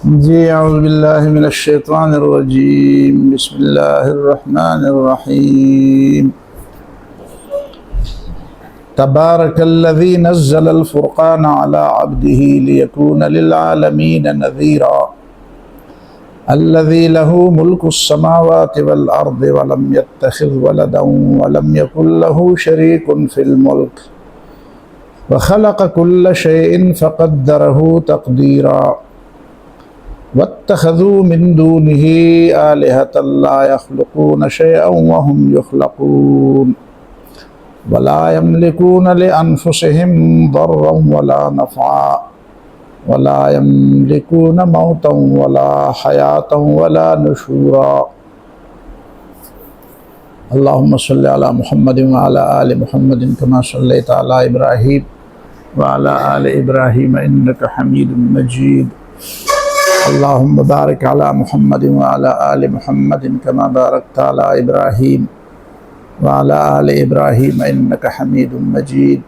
جی اعوذ باللہ من الشیطان الرجیم، بسم اللہ الرحمن الرحیم۔ تبارک الذی نزل الفرقان علی عبدہ لیکون للعالمین نذیرا الذی لہ ملک السماوات والارض ولم یتخذ ولدا ولم یکن لہ شریک فی الملک وخلق کل شیء فقدرہ تقدیرا واتخذوا من دونه آلهة لا يخلقون شيئا وهم يخلقون ولا يملكون لأنفسهم ضرا ولا نفعا ولا يملكون موتا ولا حياة ولا نشورا۔ اللهم صل على محمد وعلى آل محمد كما صليت على إبراهيم وعلى آل إبراهيم إنك حميد مجيد۔ اللهم بارك على محمد وعلى آل محمد كما باركت على إبراهيم وعلى آل إبراهيم إنك حميد مجيد۔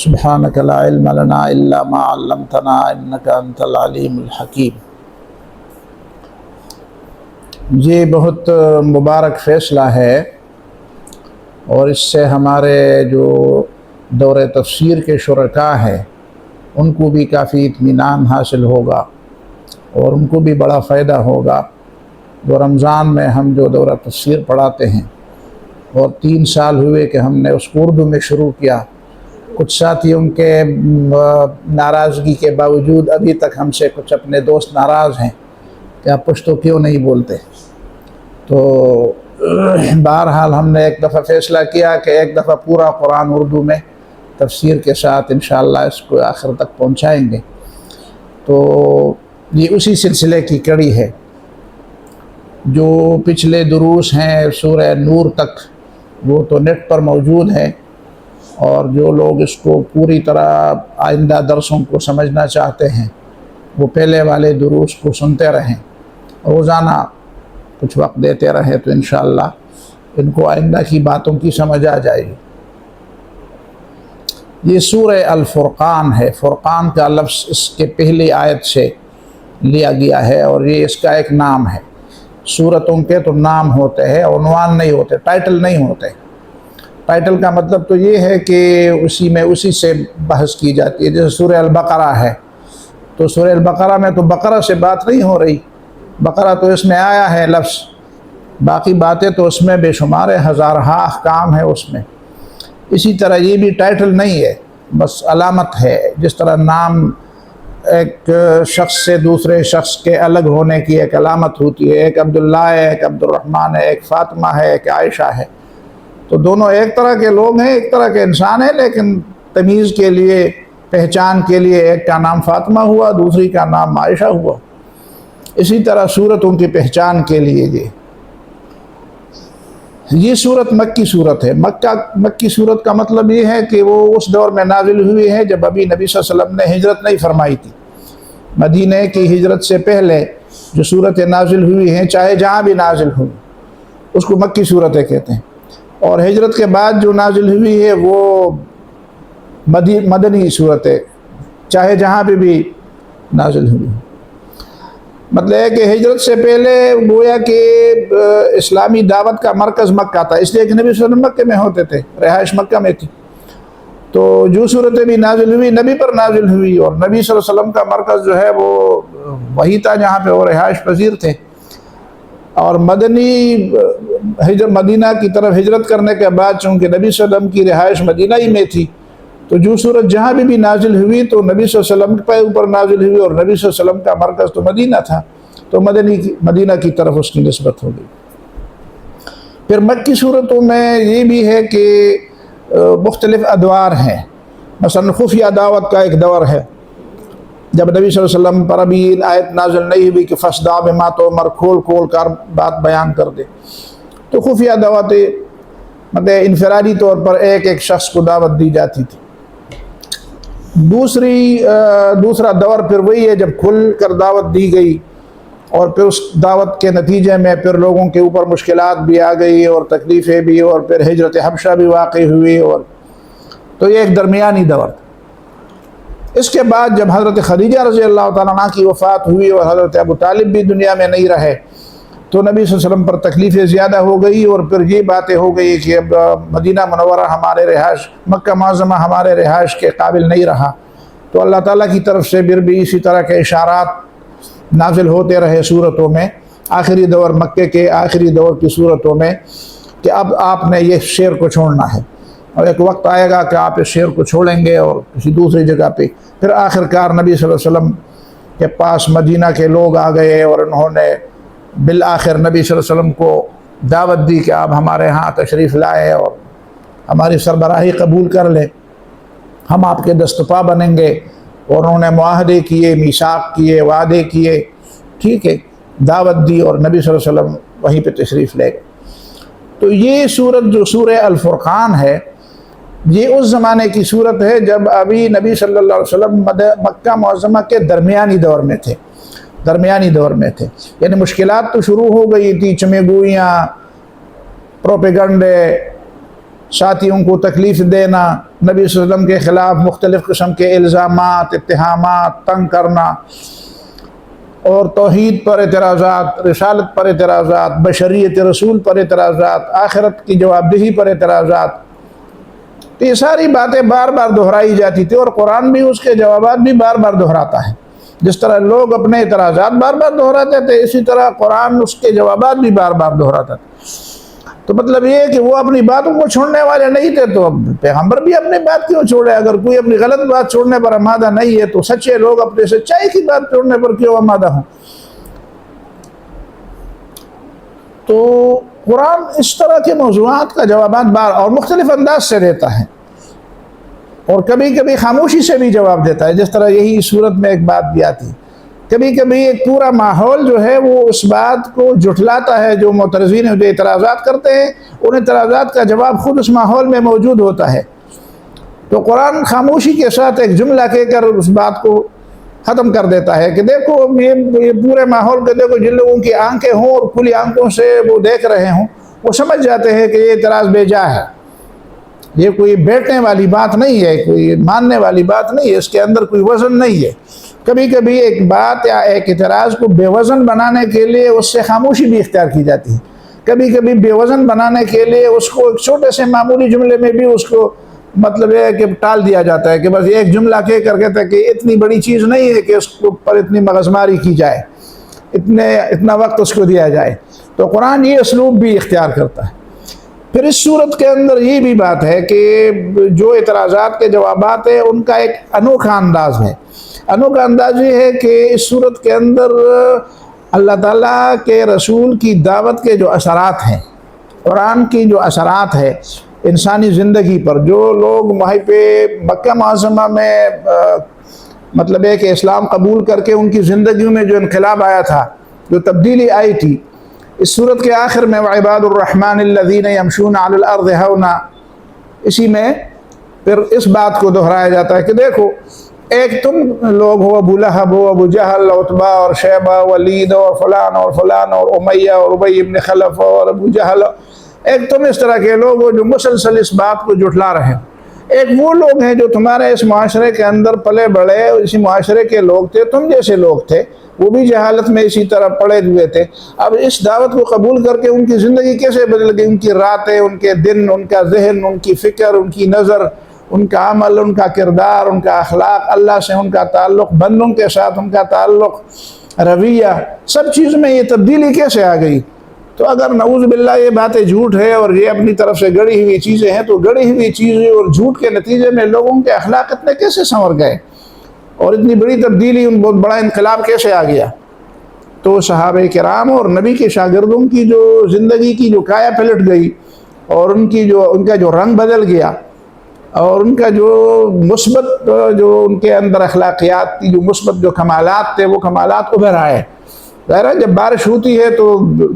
سبحانك لا علم لنا إلا ما علمتنا إنك أنت العليم الحكيم۔ یہ بہت مبارک فیصلہ ہے اور اس سے ہمارے جو دور تفسیر کے شرکاء ہیں ان کو بھی کافی اطمینان حاصل ہوگا اور ان کو بھی بڑا فائدہ ہوگا۔ جو رمضان میں ہم جو دورہ تفسیر پڑھاتے ہیں اور 3 سال ہوئے کہ ہم نے اس کو اردو میں شروع کیا، کچھ ساتھیوں کے ناراضگی کے باوجود ابھی تک ہم سے کچھ اپنے دوست ناراض ہیں کہ آپ پشتو کیوں نہیں بولتے، تو بہرحال ہم نے ایک دفعہ فیصلہ کیا کہ ایک دفعہ پورا قرآن اردو میں تفسیر کے ساتھ انشاءاللہ اس کو آخر تک پہنچائیں گے۔ تو یہ اسی سلسلے کی کڑی ہے۔ جو پچھلے دروس ہیں سورہ نور تک وہ تو نیٹ پر موجود ہے، اور جو لوگ اس کو پوری طرح آئندہ درسوں کو سمجھنا چاہتے ہیں وہ پہلے والے دروس کو سنتے رہیں، روزانہ کچھ وقت دیتے رہیں تو انشاءاللہ ان کو آئندہ کی باتوں کی سمجھ آ جائے گی۔ یہ سورہ الفرقان ہے۔ فرقان کا لفظ اس کے پہلی آیت سے لیا گیا ہے اور یہ اس کا ایک نام ہے۔ سورتوں کے تو نام ہوتے ہیں، عنوان نہیں ہوتے، ٹائٹل نہیں ہوتے۔ ٹائٹل کا مطلب تو یہ ہے کہ اسی سے بحث کی جاتی ہے۔ جیسے سورہ البقرہ ہے تو سورہ البقرہ میں تو بقرہ سے بات نہیں ہو رہی، بقرہ تو اس میں آیا ہے لفظ، باقی باتیں تو اس میں بے شمار ہزارہا احکام ہے اس میں۔ اسی طرح یہ بھی ٹائٹل نہیں ہے، بس علامت ہے۔ جس طرح نام ایک شخص سے دوسرے شخص کے الگ ہونے کی ایک علامت ہوتی ہے، ایک عبداللہ ہے، ایک عبد الرحمن ہے، ایک فاطمہ ہے، ایک عائشہ ہے، تو دونوں ایک طرح کے لوگ ہیں، ایک طرح کے انسان ہیں، لیکن تمیز کے لیے، پہچان کے لیے ایک کا نام فاطمہ ہوا، دوسری کا نام عائشہ ہوا۔ اسی طرح صورتوں کی پہچان کے لیے یہ صورت مکی صورت ہے۔ مکی صورت کا مطلب یہ ہے کہ وہ اس دور میں نازل ہوئی ہے جب ابھی نبی صلی اللہ علیہ وسلم نے ہجرت نہیں فرمائی تھی۔ مدینہ کی ہجرت سے پہلے جو صورتیں نازل ہوئی ہیں، چاہے جہاں بھی نازل ہوئی، اس کو مکی صورتیں کہتے ہیں، اور ہجرت کے بعد جو نازل ہوئی ہے وہ مدنی صورتیں، چاہے جہاں بھی نازل ہوئی۔ مطلب ہے کہ ہجرت سے پہلے گویا کہ اسلامی دعوت کا مرکز مکہ تھا، اس لیے کہ نبی صلی اللہ علیہ وسلم مکہ میں ہوتے تھے، رہائش مکہ میں تھی۔ تو جو صورتیں بھی نازل ہوئی نبی پر نازل ہوئی، اور نبی صلی اللہ علیہ وسلم کا مرکز جو ہے وہ وہی تھا جہاں پہ وہ رہائش پذیر تھے۔ اور مدینہ کی طرف ہجرت کرنے کے بعد چونکہ نبی صلی اللہ علیہ وسلم کی رہائش مدینہ ہی میں تھی، تو جو صورت جہاں بھی نازل ہوئی تو نبی صلی اللہ علیہ وسلم کے اوپر نازل ہوئی، اور نبی صلی اللہ علیہ وسلم کا مرکز تو مدینہ تھا، تو مدینہ کی طرف اس کی نسبت ہو گئی۔ پھر مکی صورتوں میں یہ بھی ہے کہ مختلف ادوار ہیں۔ مثلا خفیہ دعوت کا ایک دور ہے، جب نبی صلی اللہ علیہ وسلم پر ابھی آیت نازل نہیں ہوئی کہ فصدع بما تؤمر، کھول کر بات بیان کر دے، تو خفیہ دعوت مطلب انفرادی طور پر ایک شخص کو دعوت دی جاتی تھی۔ دوسرا دور پھر وہی ہے جب کھل کر دعوت دی گئی، اور پھر اس دعوت کے نتیجے میں پھر لوگوں کے اوپر مشکلات بھی آ گئی اور تکلیفیں بھی، اور پھر ہجرت حبشہ بھی واقع ہوئی، اور تو یہ ایک درمیانی دور تھا۔ اس کے بعد جب حضرت خدیجہ رضی اللہ تعالیٰ عنہ کی وفات ہوئی اور حضرت ابو طالب بھی دنیا میں نہیں رہے تو نبی صلی اللہ علیہ وسلم پر تکلیفیں زیادہ ہو گئی، اور پھر یہ باتیں ہو گئی کہ اب مدینہ منورہ ہمارے رہائش، مکہ معظمہ ہمارے رہائش کے قابل نہیں رہا۔ تو اللہ تعالیٰ کی طرف سے پھر بھی اسی طرح کے اشارات نازل ہوتے رہے صورتوں میں، آخری دور مکے کے آخری دور کی صورتوں میں، کہ اب آپ نے یہ شعر کو چھوڑنا ہے، اور ایک وقت آئے گا کہ آپ اس شعر کو چھوڑیں گے اور کسی دوسری جگہ پہ۔ پھر آخر کار نبی صلی اللہ علیہ وسلم کے پاس مدینہ کے لوگ آ گئے، اور انہوں نے بالآخر نبی صلی اللہ علیہ وسلم کو دعوت دی کہ آپ ہمارے ہاں تشریف لائے اور ہماری سربراہی قبول کر لیں، ہم آپ کے دستپا بنیں گے۔ اور انہوں نے معاہدے کیے، میثاق کیے، وعدے کیے، ٹھیک ہے، دعوت دی، اور نبی صلی اللہ علیہ وسلم وہیں پہ تشریف لے گئے۔ تو یہ صورت جو سورہ الفرقان ہے، یہ اس زمانے کی صورت ہے جب ابھی نبی صلی اللہ علیہ وسلم مکہ معظمہ کے درمیانی دور میں تھے، یعنی مشکلات تو شروع ہو گئی تھی، چمے گوئیاں، پروپیگنڈے، ساتھیوں کو تکلیف دینا، نبی صلی اللہ علیہ وسلم کے خلاف مختلف قسم کے الزامات، اتہامات، تنگ کرنا، اور توحید پر اعتراضات، رسالت پر اعتراضات، بشریت رسول پر اعتراضات، آخرت کی جواب دہی پر اعتراضات۔ تو یہ ساری باتیں بار بار دہرائی جاتی تھی، اور قرآن بھی اس کے جوابات بھی بار بار دہراتا ہے۔ جس طرح لوگ اپنے اعتراضات بار بار دہراتے تھے، اسی طرح قرآن اس کے جوابات بھی بار بار دہراتا تھا۔ تو مطلب یہ ہے کہ وہ اپنی باتوں کو چھوڑنے والے نہیں تھے، تو پیغمبر بھی اپنی بات کیوں چھوڑے؟ اگر کوئی اپنی غلط بات چھوڑنے پر آمادہ نہیں ہے تو سچے لوگ اپنے سچائی کی بات چھوڑنے پر کیوں آمادہ ہوں؟ تو قرآن اس طرح کے موضوعات کا جوابات بار اور مختلف انداز سے دیتا ہے، اور کبھی کبھی خاموشی سے بھی جواب دیتا ہے، جس طرح یہی صورت میں ایک بات بھی آتی ہے۔ کبھی کبھی ایک پورا ماحول جو ہے وہ اس بات کو جھٹلاتا ہے، جو معترضین جو اعتراضات کرتے ہیں ان اعتراضات کا جواب خود اس ماحول میں موجود ہوتا ہے۔ تو قرآن خاموشی کے ساتھ ایک جملہ کہہ کر اس بات کو ختم کر دیتا ہے کہ دیکھو یہ پورے ماحول کے دیکھو، جن لوگوں کی آنکھیں ہوں اور کھلی آنکھوں سے وہ دیکھ رہے ہوں، وہ سمجھ جاتے ہیں کہ یہ اعتراض بے جا ہے، یہ کوئی بیٹھنے والی بات نہیں ہے، کوئی ماننے والی بات نہیں ہے، اس کے اندر کوئی وزن نہیں ہے۔ کبھی کبھی ایک بات یا ایک اعتراض کو بے وزن بنانے کے لیے اس سے خاموشی بھی اختیار کی جاتی ہے، کبھی کبھی بے وزن بنانے کے لیے اس کو ایک چھوٹے سے معمولی جملے میں بھی اس کو مطلب یہ ہے کہ ٹال دیا جاتا ہے، کہ بس ایک جملہ کہہ کر کہتا ہے کہ اتنی بڑی چیز نہیں ہے کہ اس کو پر اتنی مغزماری کی جائے، اتنا وقت اس کو دیا جائے۔ تو قرآن یہ اسلوب بھی اختیار کرتا ہے۔ پھر اس صورت کے اندر یہ بھی بات ہے کہ جو اعتراضات کے جوابات ہیں ان کا ایک انوکھا انداز ہے۔ انوکھا انداز یہ ہے کہ اس صورت کے اندر اللہ تعالیٰ کے رسول کی دعوت کے جو اثرات ہیں، قرآن کی جو اثرات ہے انسانی زندگی پر، جو لوگ وہیں پہ مکہ معظمہ میں مطلب ہے کہ اسلام قبول کر کے ان کی زندگیوں میں جو انقلاب آیا تھا، جو تبدیلی آئی تھی، اس صورت کے آخر میں وعباد الرحمن الذین یمشون علی الارض ہونا، اسی میں پھر اس بات کو دہرایا جاتا ہے کہ دیکھو ایک تم لوگ ہو، ابو لہب ہو، ابو جہل، عتبہ اور شیبہ، ولید اور فلان اور فلان اور امیہ اور ابی ابن خلف اور ابو جہل، ایک تم اس طرح کے لوگ ہو جو مسلسل اس بات کو جھٹلا رہے ہیں۔ ایک وہ لوگ ہیں جو تمہارے اس معاشرے کے اندر پلے بڑھے، اسی معاشرے کے لوگ تھے، تم جیسے لوگ تھے، وہ بھی جہالت میں اسی طرح پڑے ہوئے تھے۔ اب اس دعوت کو قبول کر کے ان کی زندگی کیسے بدل گئی، ان کی راتیں، ان کے دن، ان کا ذہن، ان کی فکر، ان کی نظر، ان کا عمل، ان کا کردار، ان کا اخلاق، اللہ سے ان کا تعلق، بندوں کے ساتھ ان کا تعلق، رویہ، سب چیز میں یہ تبدیلی کیسے آ گئی۔ تو اگر نعوذ باللہ یہ باتیں جھوٹ ہے اور یہ اپنی طرف سے گڑی ہوئی چیزیں ہیں، تو گڑی ہوئی چیزیں اور جھوٹ کے نتیجے میں لوگوں کے اخلاق اتنے کیسے سنور گئے، اور اتنی بڑی تبدیلی، ان بہت بڑا انقلاب کیسے آ گیا۔ تو صحابہ کرام اور نبی کے شاگردوں کی جو زندگی کی جو کایا پلٹ گئی، اور ان کا جو رنگ بدل گیا، اور ان کا جو مثبت جو ان کے اندر اخلاقیات کی جو مثبت جو کمالات تھے، وہ کمالات ابھر آئے۔ ظاہر ہے جب بارش ہوتی ہے تو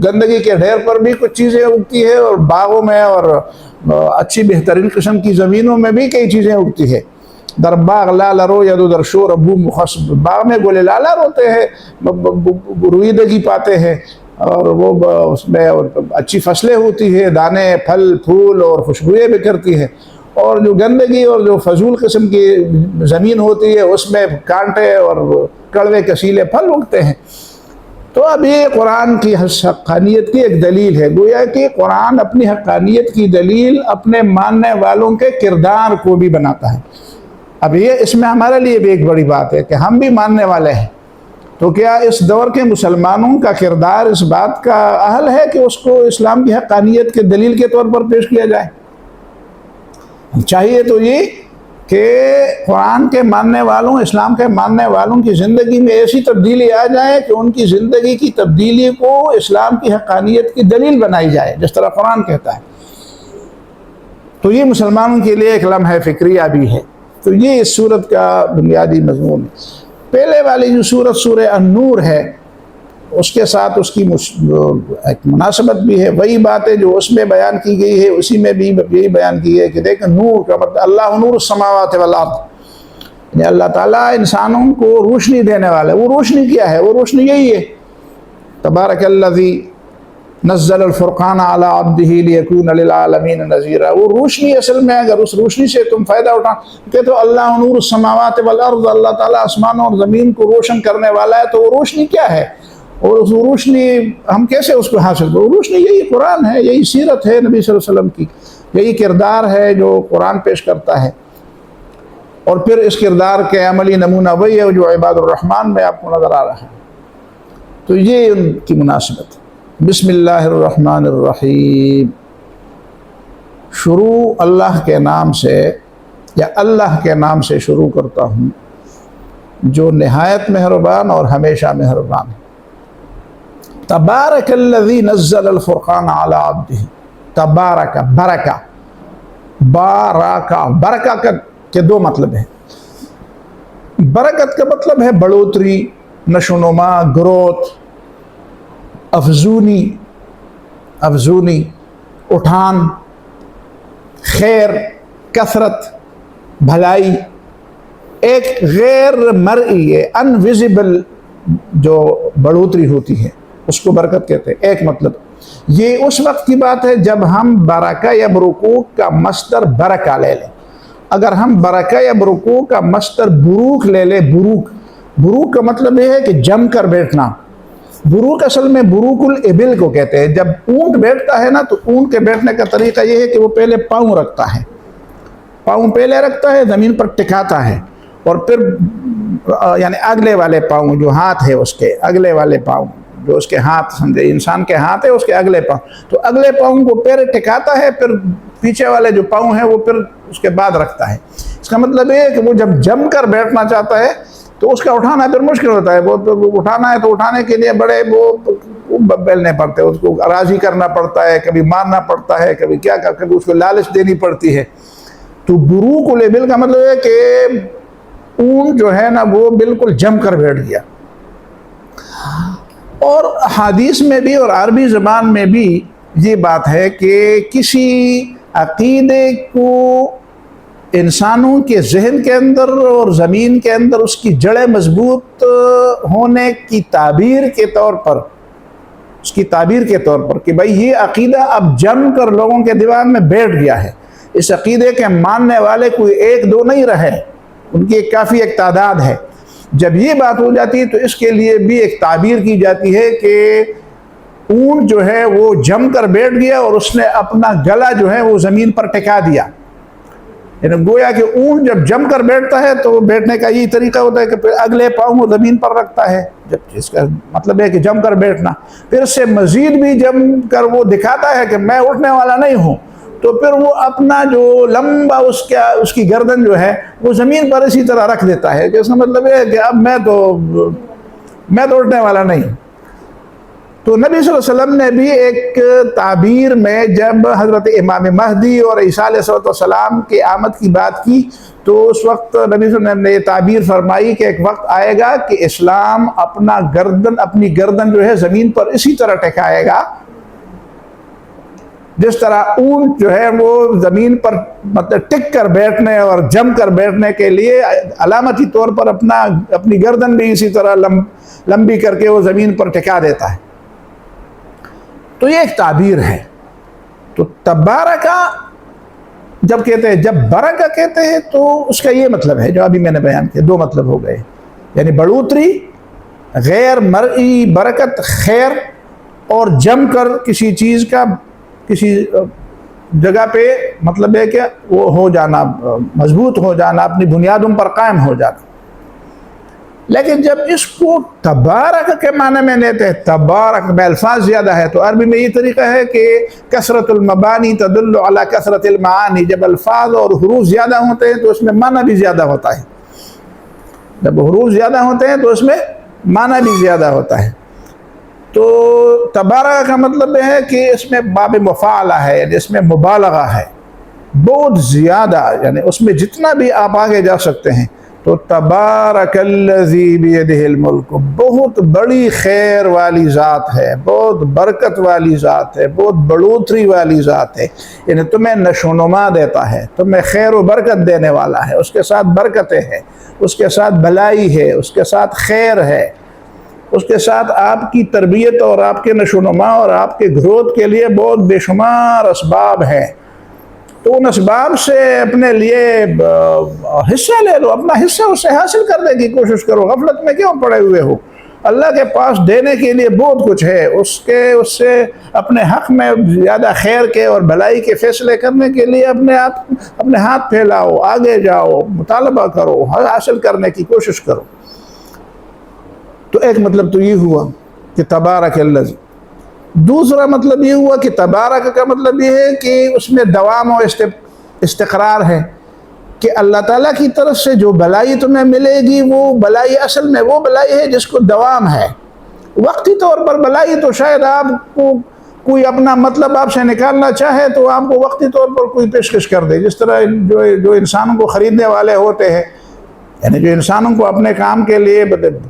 گندگی کے ڈھیر پر بھی کچھ چیزیں اگتی ہے، اور باغوں میں اور اچھی بہترین قسم کی زمینوں میں بھی کئی چیزیں اگتی ہے۔ در باغ لال رو یا در شور ابو مخصب، باغ میں گل لالا روتے ہیں، رویدگی پاتے ہیں، اور وہ اس میں اچھی فصلیں ہوتی ہیں، دانے، پھل، پھول اور خوشبوئیں بکھرتی ہیں۔ اور جو گندگی اور جو فضول قسم کی زمین ہوتی ہے اس میں کانٹے اور کڑوے کسیلے پھل اگتے ہیں۔ تو اب یہ قرآن کی حقانیت کی ایک دلیل ہے، گویا کہ قرآن اپنی حقانیت کی دلیل اپنے ماننے والوں کے کردار کو بھی بناتا ہے۔ اب یہ اس میں ہمارے لیے بھی ایک بڑی بات ہے کہ ہم بھی ماننے والے ہیں، تو کیا اس دور کے مسلمانوں کا کردار اس بات کا اہل ہے کہ اس کو اسلام کی حقانیت کے دلیل کے طور پر پیش کیا جائے؟ چاہیے تو یہ کہ قرآن کے ماننے والوں، اسلام کے ماننے والوں کی زندگی میں ایسی تبدیلی آ جائے کہ ان کی زندگی کی تبدیلی کو اسلام کی حقانیت کی دلیل بنائی جائے، جس طرح قرآن کہتا ہے۔ تو یہ مسلمانوں کے لیے ایک لمحہ فکریہ بھی ہے۔ تو یہ اس سورت کا بنیادی مضمون ہے۔ پہلے والی جو سورت سورہ النور ہے، اس کے ساتھ اس کی ایک مناسبت بھی ہے، وہی باتیں جو اس میں بیان کی گئی ہے اسی میں بھی یہی بیان کی ہے کہ دیکھیں نور کا مطلب اللہ نور السماوات والارض، یعنی اللہ تعالیٰ انسانوں کو روشنی دینے والا ہے۔ وہ روشنی کیا ہے؟ وہ روشنی یہی ہے، تبارک الذی نزل الفرقان علی عبدہ لیکون للعالمین نذیرا۔ وہ روشنی اصل میں اگر اس روشنی سے تم فائدہ اٹھا تو اللہ نور السماوات والارض، اللہ تعالیٰ آسمانوں اور زمین کو روشن کرنے والا ہے، تو وہ روشنی کیا ہے؟ اور اس روشنی ہم کیسے اس کو حاصل کریں؟ روشنی یہی قرآن ہے، یہی سیرت ہے نبی صلی اللہ علیہ وسلم کی، یہی کردار ہے جو قرآن پیش کرتا ہے۔ اور پھر اس کردار کے عملی نمونہ وہی ہے جو عباد الرحمن میں آپ کو نظر آ رہا ہے۔ تو یہ ان کی مناسبت۔ بسم اللہ الرحمن الرحیم، شروع اللہ کے نام سے یا اللہ کے نام سے شروع کرتا ہوں جو نہایت مہربان اور ہمیشہ مہربان ہے۔ تبارک الذی نزل الفرقان علی عبدہ، تبارک، برکہ، بارکہ، برکہ کے دو مطلب ہیں۔ برکت کا مطلب ہے بڑھوتری، نشوونما، گروتھ، افزونی، اٹھان، خیر، کثرت، بھلائی، ایک غیر مرئی انویزیبل جو بڑھوتری ہوتی ہے اس کو برکت کہتے ہیں۔ ایک مطلب یہ اس وقت کی بات ہے جب ہم برکہ یا برکوک کا مصدر برکہ لے لیں۔ اگر ہم برکہ یا برکوک کا مصدر بروک لے لیں، بروک کا مطلب یہ ہے کہ جم کر بیٹھنا۔ بروک اصل میں بروک الابل کو کہتے ہیں۔ جب اونٹ بیٹھتا ہے نا تو اونٹ کے بیٹھنے کا طریقہ یہ ہے کہ وہ پہلے پاؤں رکھتا ہے، پاؤں پہلے رکھتا ہے، زمین پر ٹکاتا ہے، اور پھر یعنی اگلے والے پاؤں جو ہاتھ ہے اس کے اگلے والے پاؤں جو اس کے ہاتھ سمجھے انسان کے ہاتھ ہے اس کے اگلے پاؤں، تو اگلے پاؤں کو پہلے ٹکاتا ہے، پھر پیچھے والے جو پاؤں ہیں وہ پھر اس کے بعد رکھتا ہے۔ اس کا مطلب یہ ہے کہ وہ جب جم کر بیٹھنا چاہتا ہے تو اس کا اٹھانا پھر مشکل ہوتا ہے۔ وہ اٹھانا ہے تو اٹھانے کے لیے بڑے وہ بیلنے پڑتے ہیں، اس کو راضی کرنا پڑتا ہے، کبھی مارنا پڑتا ہے، کبھی کیا کبھی اس کو لالچ دینی پڑتی ہے۔ تو بروک الابل کا مطلب ہے کہ اونٹ جو ہے نا وہ بالکل جم کر بیٹھ گیا۔ اور حدیث میں بھی اور عربی زبان میں بھی یہ بات ہے کہ کسی عقیدے کو انسانوں کے ذہن کے اندر اور زمین کے اندر اس کی جڑیں مضبوط ہونے کی تعبیر کے طور پر، اس کی تعبیر کے طور پر کہ بھائی یہ عقیدہ اب جم کر لوگوں کے دماغ میں بیٹھ گیا ہے، اس عقیدے کے ماننے والے کوئی ایک دو نہیں رہے، ان کی کافی ایک تعداد ہے۔ جب یہ بات ہو جاتی ہے تو اس کے لیے بھی ایک تعبیر کی جاتی ہے کہ اونٹ جو ہے وہ جم کر بیٹھ گیا اور اس نے اپنا گلا جو ہے وہ زمین پر ٹکا دیا۔ یعنی گویا کہ اونٹ جب جم کر بیٹھتا ہے تو بیٹھنے کا یہی طریقہ ہوتا ہے کہ پھر اگلے پاؤں وہ زمین پر رکھتا ہے، جب اس کا مطلب ہے کہ جم کر بیٹھنا۔ پھر اس سے مزید بھی جم کر وہ دکھاتا ہے کہ میں اٹھنے والا نہیں ہوں، تو پھر وہ اپنا جو لمبا اس کی گردن جو ہے وہ زمین پر اسی طرح رکھ دیتا ہے کہ اس کا مطلب ہے کہ اب میں تو اٹھنے والا نہیں۔ تو نبی صلی اللہ علیہ وسلم نے بھی ایک تعبیر میں جب حضرت امام مہدی اور عیسیٰ علیہ السلام کی آمد کی بات کی تو اس وقت نبی صلی اللہ علیہ وسلم نے یہ تعبیر فرمائی کہ ایک وقت آئے گا کہ اسلام اپنی گردن جو ہے زمین پر اسی طرح ٹکائے گا جس طرح اونٹ جو ہے وہ زمین پر مطلب ٹک کر بیٹھنے اور جم کر بیٹھنے کے لیے علامتی طور پر اپنی گردن بھی اسی طرح لمبی کر کے وہ زمین پر ٹکا دیتا ہے۔ تو یہ ایک تعبیر ہے۔ تو تبارکہ جب کہتے ہیں جب برکہ کہتے ہیں تو اس کا یہ مطلب ہے جو ابھی میں نے بیان کیا، دو مطلب ہو گئے، یعنی بڑھوتری، غیر مرئی برکت، خیر، اور جم کر کسی چیز کا کسی جگہ پہ مطلب ہے کہ وہ ہو جانا، مضبوط ہو جانا، اپنی بنیادوں پر قائم ہو جانا۔ لیکن جب اس کو تبارک کے معنی میں لیتے ہیں، تبارک میں الفاظ زیادہ ہے، تو عربی میں یہ طریقہ ہے کہ کثرت المبانی تدل علی کثرت المعانی، جب الفاظ اور حروف زیادہ ہوتے ہیں تو اس میں معنی بھی زیادہ ہوتا ہے، جب حروف زیادہ ہوتے ہیں تو اس میں معنی بھی زیادہ ہوتا ہے۔ تو تبارک کا مطلب ہے کہ اس میں باب مفاعلہ ہے، یعنی اس میں مبالغہ ہے، بہت زیادہ، یعنی اس میں جتنا بھی آپ آگے جا سکتے ہیں۔ تو تبارک الذی بیدہ الملک، بہت بڑی خیر والی ذات ہے، بہت برکت والی ذات ہے، بہت بڑھوتری والی ذات ہے، یعنی تمہیں نشو و نما دیتا ہے، تمہیں خیر و برکت دینے والا ہے، اس کے ساتھ برکتیں ہیں، اس کے ساتھ بھلائی ہے، اس کے ساتھ خیر ہے، اس کے ساتھ آپ کی تربیت اور آپ کے نشو و نما اور آپ کے گروتھ کے لیے بہت بے شمار اسباب ہیں۔ تو ان اسباب سے اپنے لیے حصہ لے لو، اپنا حصہ اس سے حاصل کرنے کی کوشش کرو، غفلت میں کیوں پڑے ہوئے ہو؟ اللہ کے پاس دینے کے لیے بہت کچھ ہے، اس سے اپنے حق میں زیادہ خیر کے اور بھلائی کے فیصلے کرنے کے لیے اپنے ہاتھ پھیلاؤ، آگے جاؤ، مطالبہ کرو، حاصل کرنے کی کوشش کرو۔ تو ایک مطلب تو یہ ہوا کہ تبارک الذی، دوسرا مطلب یہ ہوا کہ تبارک کا مطلب یہ ہے کہ اس میں دوام و استقرار ہے، کہ اللہ تعالیٰ کی طرف سے جو بھلائی تمہیں ملے گی وہ بھلائی اصل میں وہ بھلائی ہے جس کو دوام ہے۔ وقتی طور پر بھلائی تو شاید آپ کو کوئی اپنا مطلب آپ سے نکالنا چاہے تو آپ کو وقتی طور پر کوئی پیشکش کر دے، جس طرح جو انسانوں کو خریدنے والے ہوتے ہیں، یعنی جو انسانوں کو اپنے کام کے لیے،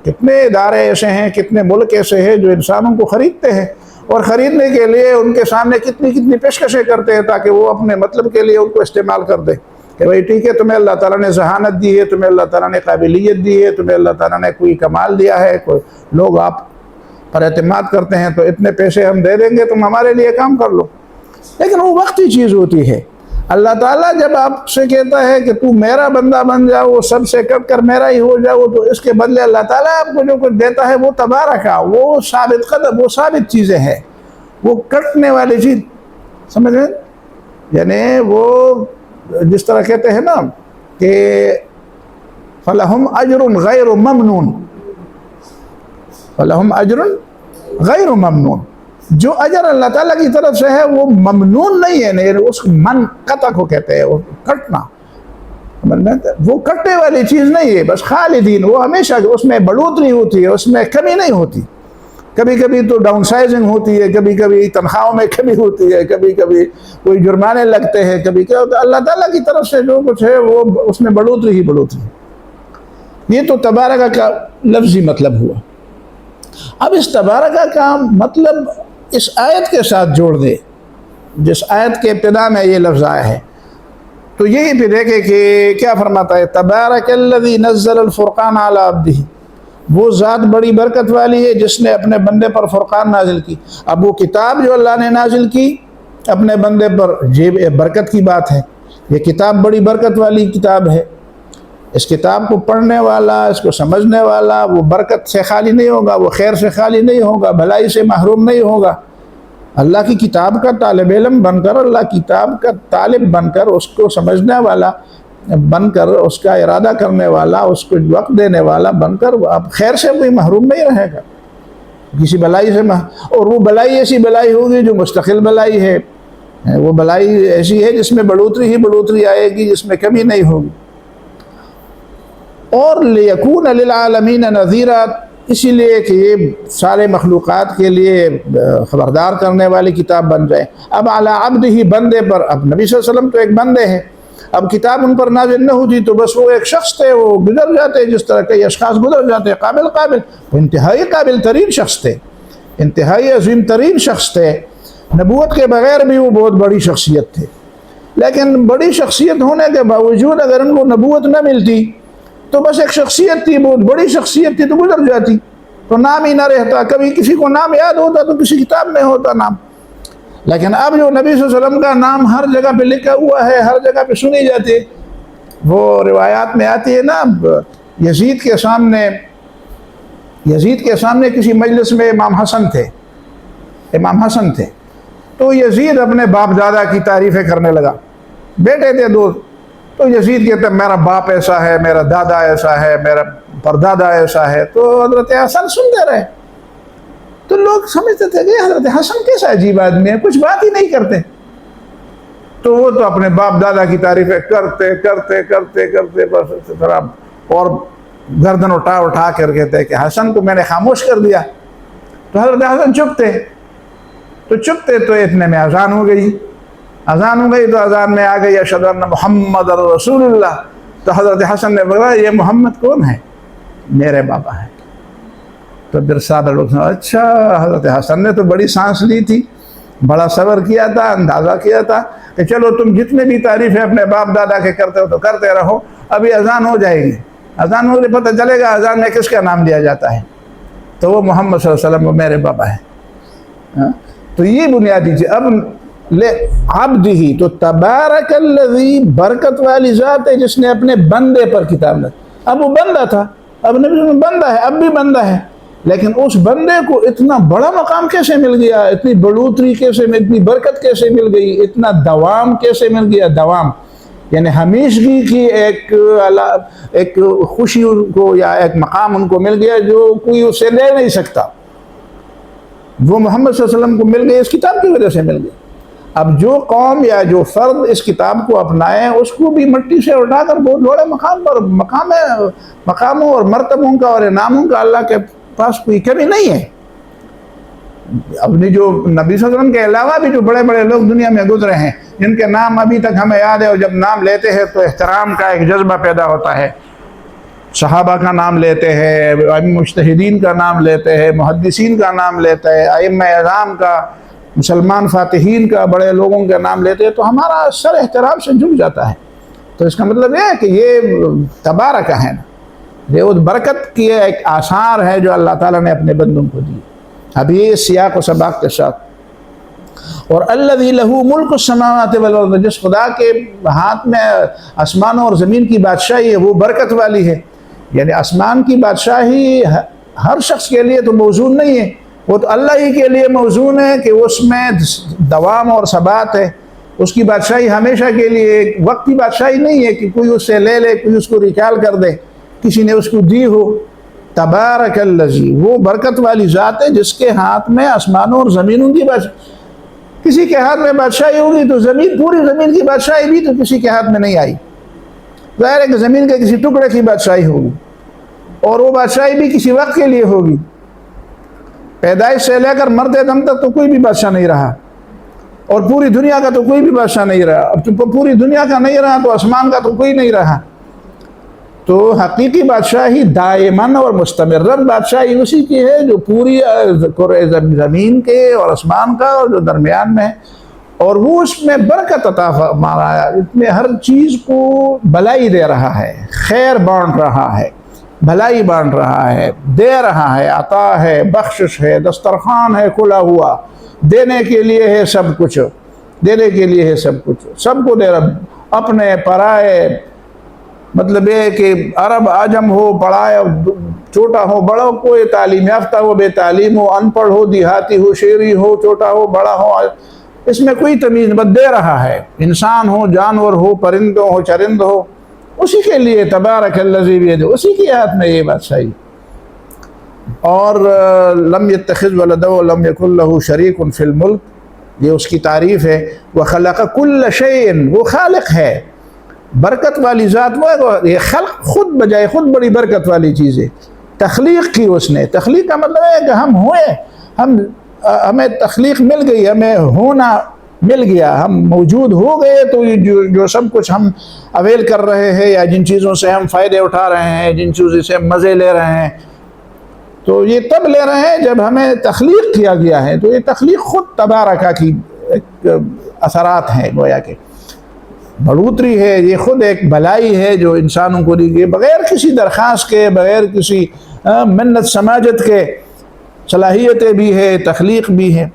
کتنے ادارے ایسے ہیں، کتنے ملک ایسے ہیں جو انسانوں کو خریدتے ہیں، اور خریدنے کے لیے ان کے سامنے کتنی پیشکشیں کرتے ہیں تاکہ وہ اپنے مطلب کے لیے ان کو استعمال کر دے، کہ بھئی ٹھیک ہے، تمہیں اللہ تعالیٰ نے ذہانت دی ہے، تمہیں اللہ تعالیٰ نے قابلیت دی ہے، تمہیں اللہ تعالیٰ نے کوئی کمال دیا ہے، کوئی لوگ آپ پر اعتماد کرتے ہیں، تو اتنے پیسے ہم دے دیں گے، تم ہمارے لیے کام کر لو۔ لیکن وہ وقتی چیز ہوتی ہے۔ اللہ تعالیٰ جب آپ سے کہتا ہے کہ تو میرا بندہ بن جاؤ، وہ سب سے کٹ کر میرا ہی ہو جاؤ، تو اس کے بدلے اللہ تعالیٰ آپ کو جو کچھ دیتا ہے وہ تبارک ہے، وہ ثابت قدم، وہ ثابت چیزیں ہیں، وہ کٹنے والی چیز، سمجھ رہے؟ یعنی وہ جس طرح کہتے ہیں نا کہ فَلَهُمْ أَجْرٌ غَيْرُ مَمْنُونَ، فَلَهُمْ أَجْرٌ غَيْرُ مَمْنُونَ، جو اجر اللہ تعالیٰ کی طرف سے ہے وہ ممنون نہیں ہے، یعنی اس من قطع کو کہتے ہیں، وہ کٹنا، وہ کٹنے والی چیز نہیں ہے، بس خالدین، وہ ہمیشہ اس میں بڑھوتری ہوتی ہے، اس میں کمی نہیں ہوتی۔ کبھی کبھی تو ڈاؤن سائزنگ ہوتی ہے، کبھی کبھی تنخواہوں میں کمی ہوتی ہے، کبھی کبھی کوئی جرمانے لگتے ہیں، کبھی کیا ہوتا ہے، اللہ تعالیٰ کی طرف سے جو کچھ ہے وہ اس میں بڑھوتری ہی بڑھوتری۔ یہ تو تبارکہ کا لفظی مطلب ہوا۔ اب اس تبارکہ کا مطلب اس آیت کے ساتھ جوڑ دے، جس آیت کے ابتدا میں یہ لفظ آیا ہے، تو یہی پہ دیکھیں کہ کیا فرماتا ہے، تبارک الذی نزل الفرقان علی عبدہ، وہ ذات بڑی برکت والی ہے جس نے اپنے بندے پر فرقان نازل کی۔ اب وہ کتاب جو اللہ نے نازل کی اپنے بندے پر، یہ برکت کی بات ہے، یہ کتاب بڑی برکت والی کتاب ہے، اس کتاب کو پڑھنے والا، اس کو سمجھنے والا، وہ برکت سے خالی نہیں ہوگا، وہ خیر سے خالی نہیں ہوگا، بھلائی سے محروم نہیں ہوگا۔ اللہ کی کتاب کا طالب علم بن کر، اللہ کی کتاب کا طالب بن کر، اس کو سمجھنے والا بن کر، اس کا ارادہ کرنے والا، اس کو وقت دینے والا بن کر، اب خیر سے کوئی محروم نہیں رہے گا، کسی بھلائی سے اور وہ بھلائی ایسی بھلائی ہوگی جو مستقل بھلائی ہے، وہ بھلائی ایسی ہے جس میں بڑھوتری ہی بڑھوتری آئے گی، جس میں کمی نہیں ہوگی۔ اور لیکون للعالمین نذیرا، اسی لیے کہ یہ سارے مخلوقات کے لیے خبردار کرنے والی کتاب بن جائے۔ اب علی عبدہ، بندے پر، اب نبی صلی اللہ علیہ وسلم تو ایک بندے ہیں، اب کتاب ان پر نازل نہ ہوتی تو بس وہ ایک شخص تھے، وہ گزر جاتے جس طرح کئی اشخاص گزر جاتے، قابل وہ انتہائی قابل ترین شخص تھے، انتہائی عظیم ترین شخص تھے، نبوت کے بغیر بھی وہ بہت بڑی شخصیت تھے، لیکن بڑی شخصیت ہونے کے باوجود اگر ان کو نبوت نہ ملتی تو بس ایک شخصیت تھی، بہت بڑی شخصیت تھی، تو گزر جاتی، تو نام ہی نہ رہتا، کبھی کسی کو نام یاد ہوتا تو کسی کتاب میں ہوتا نام۔ لیکن اب جو نبی صلی اللہ علیہ وسلم کا نام ہر جگہ پہ لکھا ہوا ہے، ہر جگہ پہ سنی جاتی ہے، وہ روایات میں آتی ہے نا، یزید کے سامنے کسی مجلس میں امام حسن تھے، تو یزید اپنے باپ دادا کی تعریفیں کرنے لگا، بیٹے تھے دو، تو یزید کہتے ہیں میرا باپ ایسا ہے، میرا دادا ایسا ہے، میرا پردادا ایسا ہے، تو حضرت حسن سنتے رہے، تو لوگ سمجھتے تھے کہ حضرت حسن کیسا عجیب آدمی ہے، کچھ بات ہی نہیں کرتے، تو وہ تو اپنے باپ دادا کی تعریفیں کرتے بس تھوڑا، اور گردن اٹھا کر کہتے ہیں کہ حسن کو میں نے خاموش کر دیا، تو حضرت حسن چپتے تو اتنے میں اذان ہو گئی تو اذان میں آ گئی اشہد ان محمد رسول اللہ، تو حضرت حسن نے بولا یہ محمد کون ہے؟ میرے بابا ہے۔ تو پھر سارے لوگ سنا، اچھا حضرت حسن نے تو بڑی سانس لی تھی، بڑا صبر کیا تھا، اندازہ کیا تھا کہ چلو تم جتنے بھی تعریفیں اپنے باپ دادا کے کرتے ہو تو کرتے رہو، ابھی اذان ہو جائے گی، اذان ہو گئی پتہ چلے گا اذان میں کس کا نام لیا جاتا ہے، تو وہ محمد صلی اللہ علیہ وسلم وہ میرے بابا ہے۔ تو یہ بنیادی چیز۔ اب عبدہ، تو تبارک الذی، برکت والی ذات ہے جس نے اپنے بندے پر کتاب لکھی۔ اب وہ بندہ تھا، اب نبی صلی اللہ علیہ وسلم بندہ ہے، اب بھی بندہ ہے، لیکن اس بندے کو اتنا بڑا مقام کیسے مل گیا، اتنی بڑھوتری کیسے، اتنی برکت کیسے مل گئی، اتنا دوام کیسے مل گیا؟ دوام یعنی ہمیشگی کی ایک خوشی ان کو، یا ایک مقام ان کو مل گیا جو کوئی اسے لے نہیں سکتا، وہ محمد صلی اللہ علیہ وسلم کو مل گئی، اس کتاب کی وجہ سے مل گئی۔ اب جو قوم یا جو فرد اس کتاب کو اپنائے، اس کو بھی مٹی سے اٹھا کر بہت بڑے مقاموں اور مرتبوں کا اور انعاموں کا اللہ کے پاس کوئی کمی نہیں ہے۔ اپنی جو نبی صلی اللہ علیہ وسلم کے علاوہ بھی جو بڑے بڑے لوگ دنیا میں گزرے ہیں، جن کے نام ابھی تک ہمیں یاد ہے، اور جب نام لیتے ہیں تو احترام کا ایک جذبہ پیدا ہوتا ہے۔ صحابہ کا نام لیتے ہیں، مجتہدین کا نام لیتے ہیں، محدثین کا نام لیتے ہیں، ائمہ اعظام کا، مسلمان فاتحین کا، بڑے لوگوں کے نام لیتے ہیں، تو ہمارا سر احترام سے جھک جاتا ہے۔ تو اس کا مطلب یہ ہے کہ یہ تبارک ہے نا، یہ اس برکت کی ایک آثار ہے جو اللہ تعالیٰ نے اپنے بندوں کو دی۔ اب یہ سیاق و سباق کے ساتھ، اور الذی لہ ملک السماوات والارض، جس خدا کے ہاتھ میں آسمانوں اور زمین کی بادشاہی ہے، وہ برکت والی ہے۔ یعنی آسمان کی بادشاہی ہر شخص کے لیے تو موزون نہیں ہے، وہ تو اللہ ہی کے لیے موزون ہے کہ اس میں دوام اور ثبات ہے۔ اس کی بادشاہی ہمیشہ کے لیے، ایک وقت کی بادشاہی نہیں ہے کہ کوئی اس سے لے لے، کوئی اس کو ریکال کر دے، کسی نے اس کو دی ہو۔ تبارک الذی، وہ برکت والی ذات ہے جس کے ہاتھ میں آسمانوں اور زمینوں کی بادشاہی۔ کسی کے ہاتھ میں بادشاہی ہوگی تو پوری زمین کی بادشاہی بھی تو کسی کے ہاتھ میں نہیں آئی، ظاہر ہے کہ زمین کے کسی ٹکڑے کی بادشاہی ہوگی، اور وہ بادشاہی بھی کسی وقت کے لیے ہوگی۔ پیدائش سے لے کر مرتے دم تک تو کوئی بھی بادشاہ نہیں رہا، اور پوری دنیا کا تو کوئی بھی بادشاہ نہیں رہا۔ اب تو پوری دنیا کا نہیں رہا تو آسمان کا تو کوئی نہیں رہا۔ تو حقیقی بادشاہی دائماً اور مستمرت بادشاہی اسی کی ہے جو پوری زمین کے اور آسمان کا اور جو درمیان میں ہے، اور وہ اس میں برکت عطا فرمایا ہے، اس میں ہر چیز کو بھلائی دے رہا ہے، خیر بانٹ رہا ہے، بھلائی بانٹ رہا ہے، دے رہا ہے، عطا ہے، بخشش ہے، دسترخوان ہے کھلا ہوا، دینے کے لیے ہے سب کچھ، دینے کے لیے ہے سب کچھ، سب کو دے رہا، اپنے پرائے، مطلب یہ ہے کہ عرب عجم ہو، پڑھائے چھوٹا ہو بڑا ہو، کوئی تعلیم یافتہ ہو بے تعلیم ہو، ان پڑھ ہو دیہاتی ہو شہری ہو، چھوٹا ہو بڑا ہو، اس میں کوئی تمیز نہیں، بس دے رہا ہے، انسان ہو جانور ہو پرندوں ہو چرند ہو، اسی کے لیے تبارک الذی بیدہ، اسی کے ہاتھ میں یہ بادشاہی۔ اور لم یتخذ ولدا ولم یکن لہ شریک فی الملک، یہ اس کی تعریف ہے۔ وخلق کل شیء، وہ خالق ہے، برکت والی ذات وہ ہے، یہ خلق خود بجائے خود بڑی برکت والی چیز ہے۔ تخلیق کی اس نے، تخلیق کا مطلب ہے کہ ہم ہوئے، ہمیں تخلیق مل گئی، ہمیں ہونا مل گیا، ہم موجود ہو گئے، تو جو سب کچھ ہم اویل کر رہے ہیں یا جن چیزوں سے ہم فائدے اٹھا رہے ہیں، جن چیزوں سے ہم مزے لے رہے ہیں، تو یہ تب لے رہے ہیں جب ہمیں تخلیق کیا گیا ہے۔ تو یہ تخلیق خود تبارکہ کی ایک اثرات ہیں، گویا کہ بڑھوتری ہے، یہ خود ایک بھلائی ہے جو انسانوں کو دی گئی، بغیر کسی درخواست کے، بغیر کسی منت سماجت کے۔ صلاحیتیں بھی ہے، تخلیق بھی ہے۔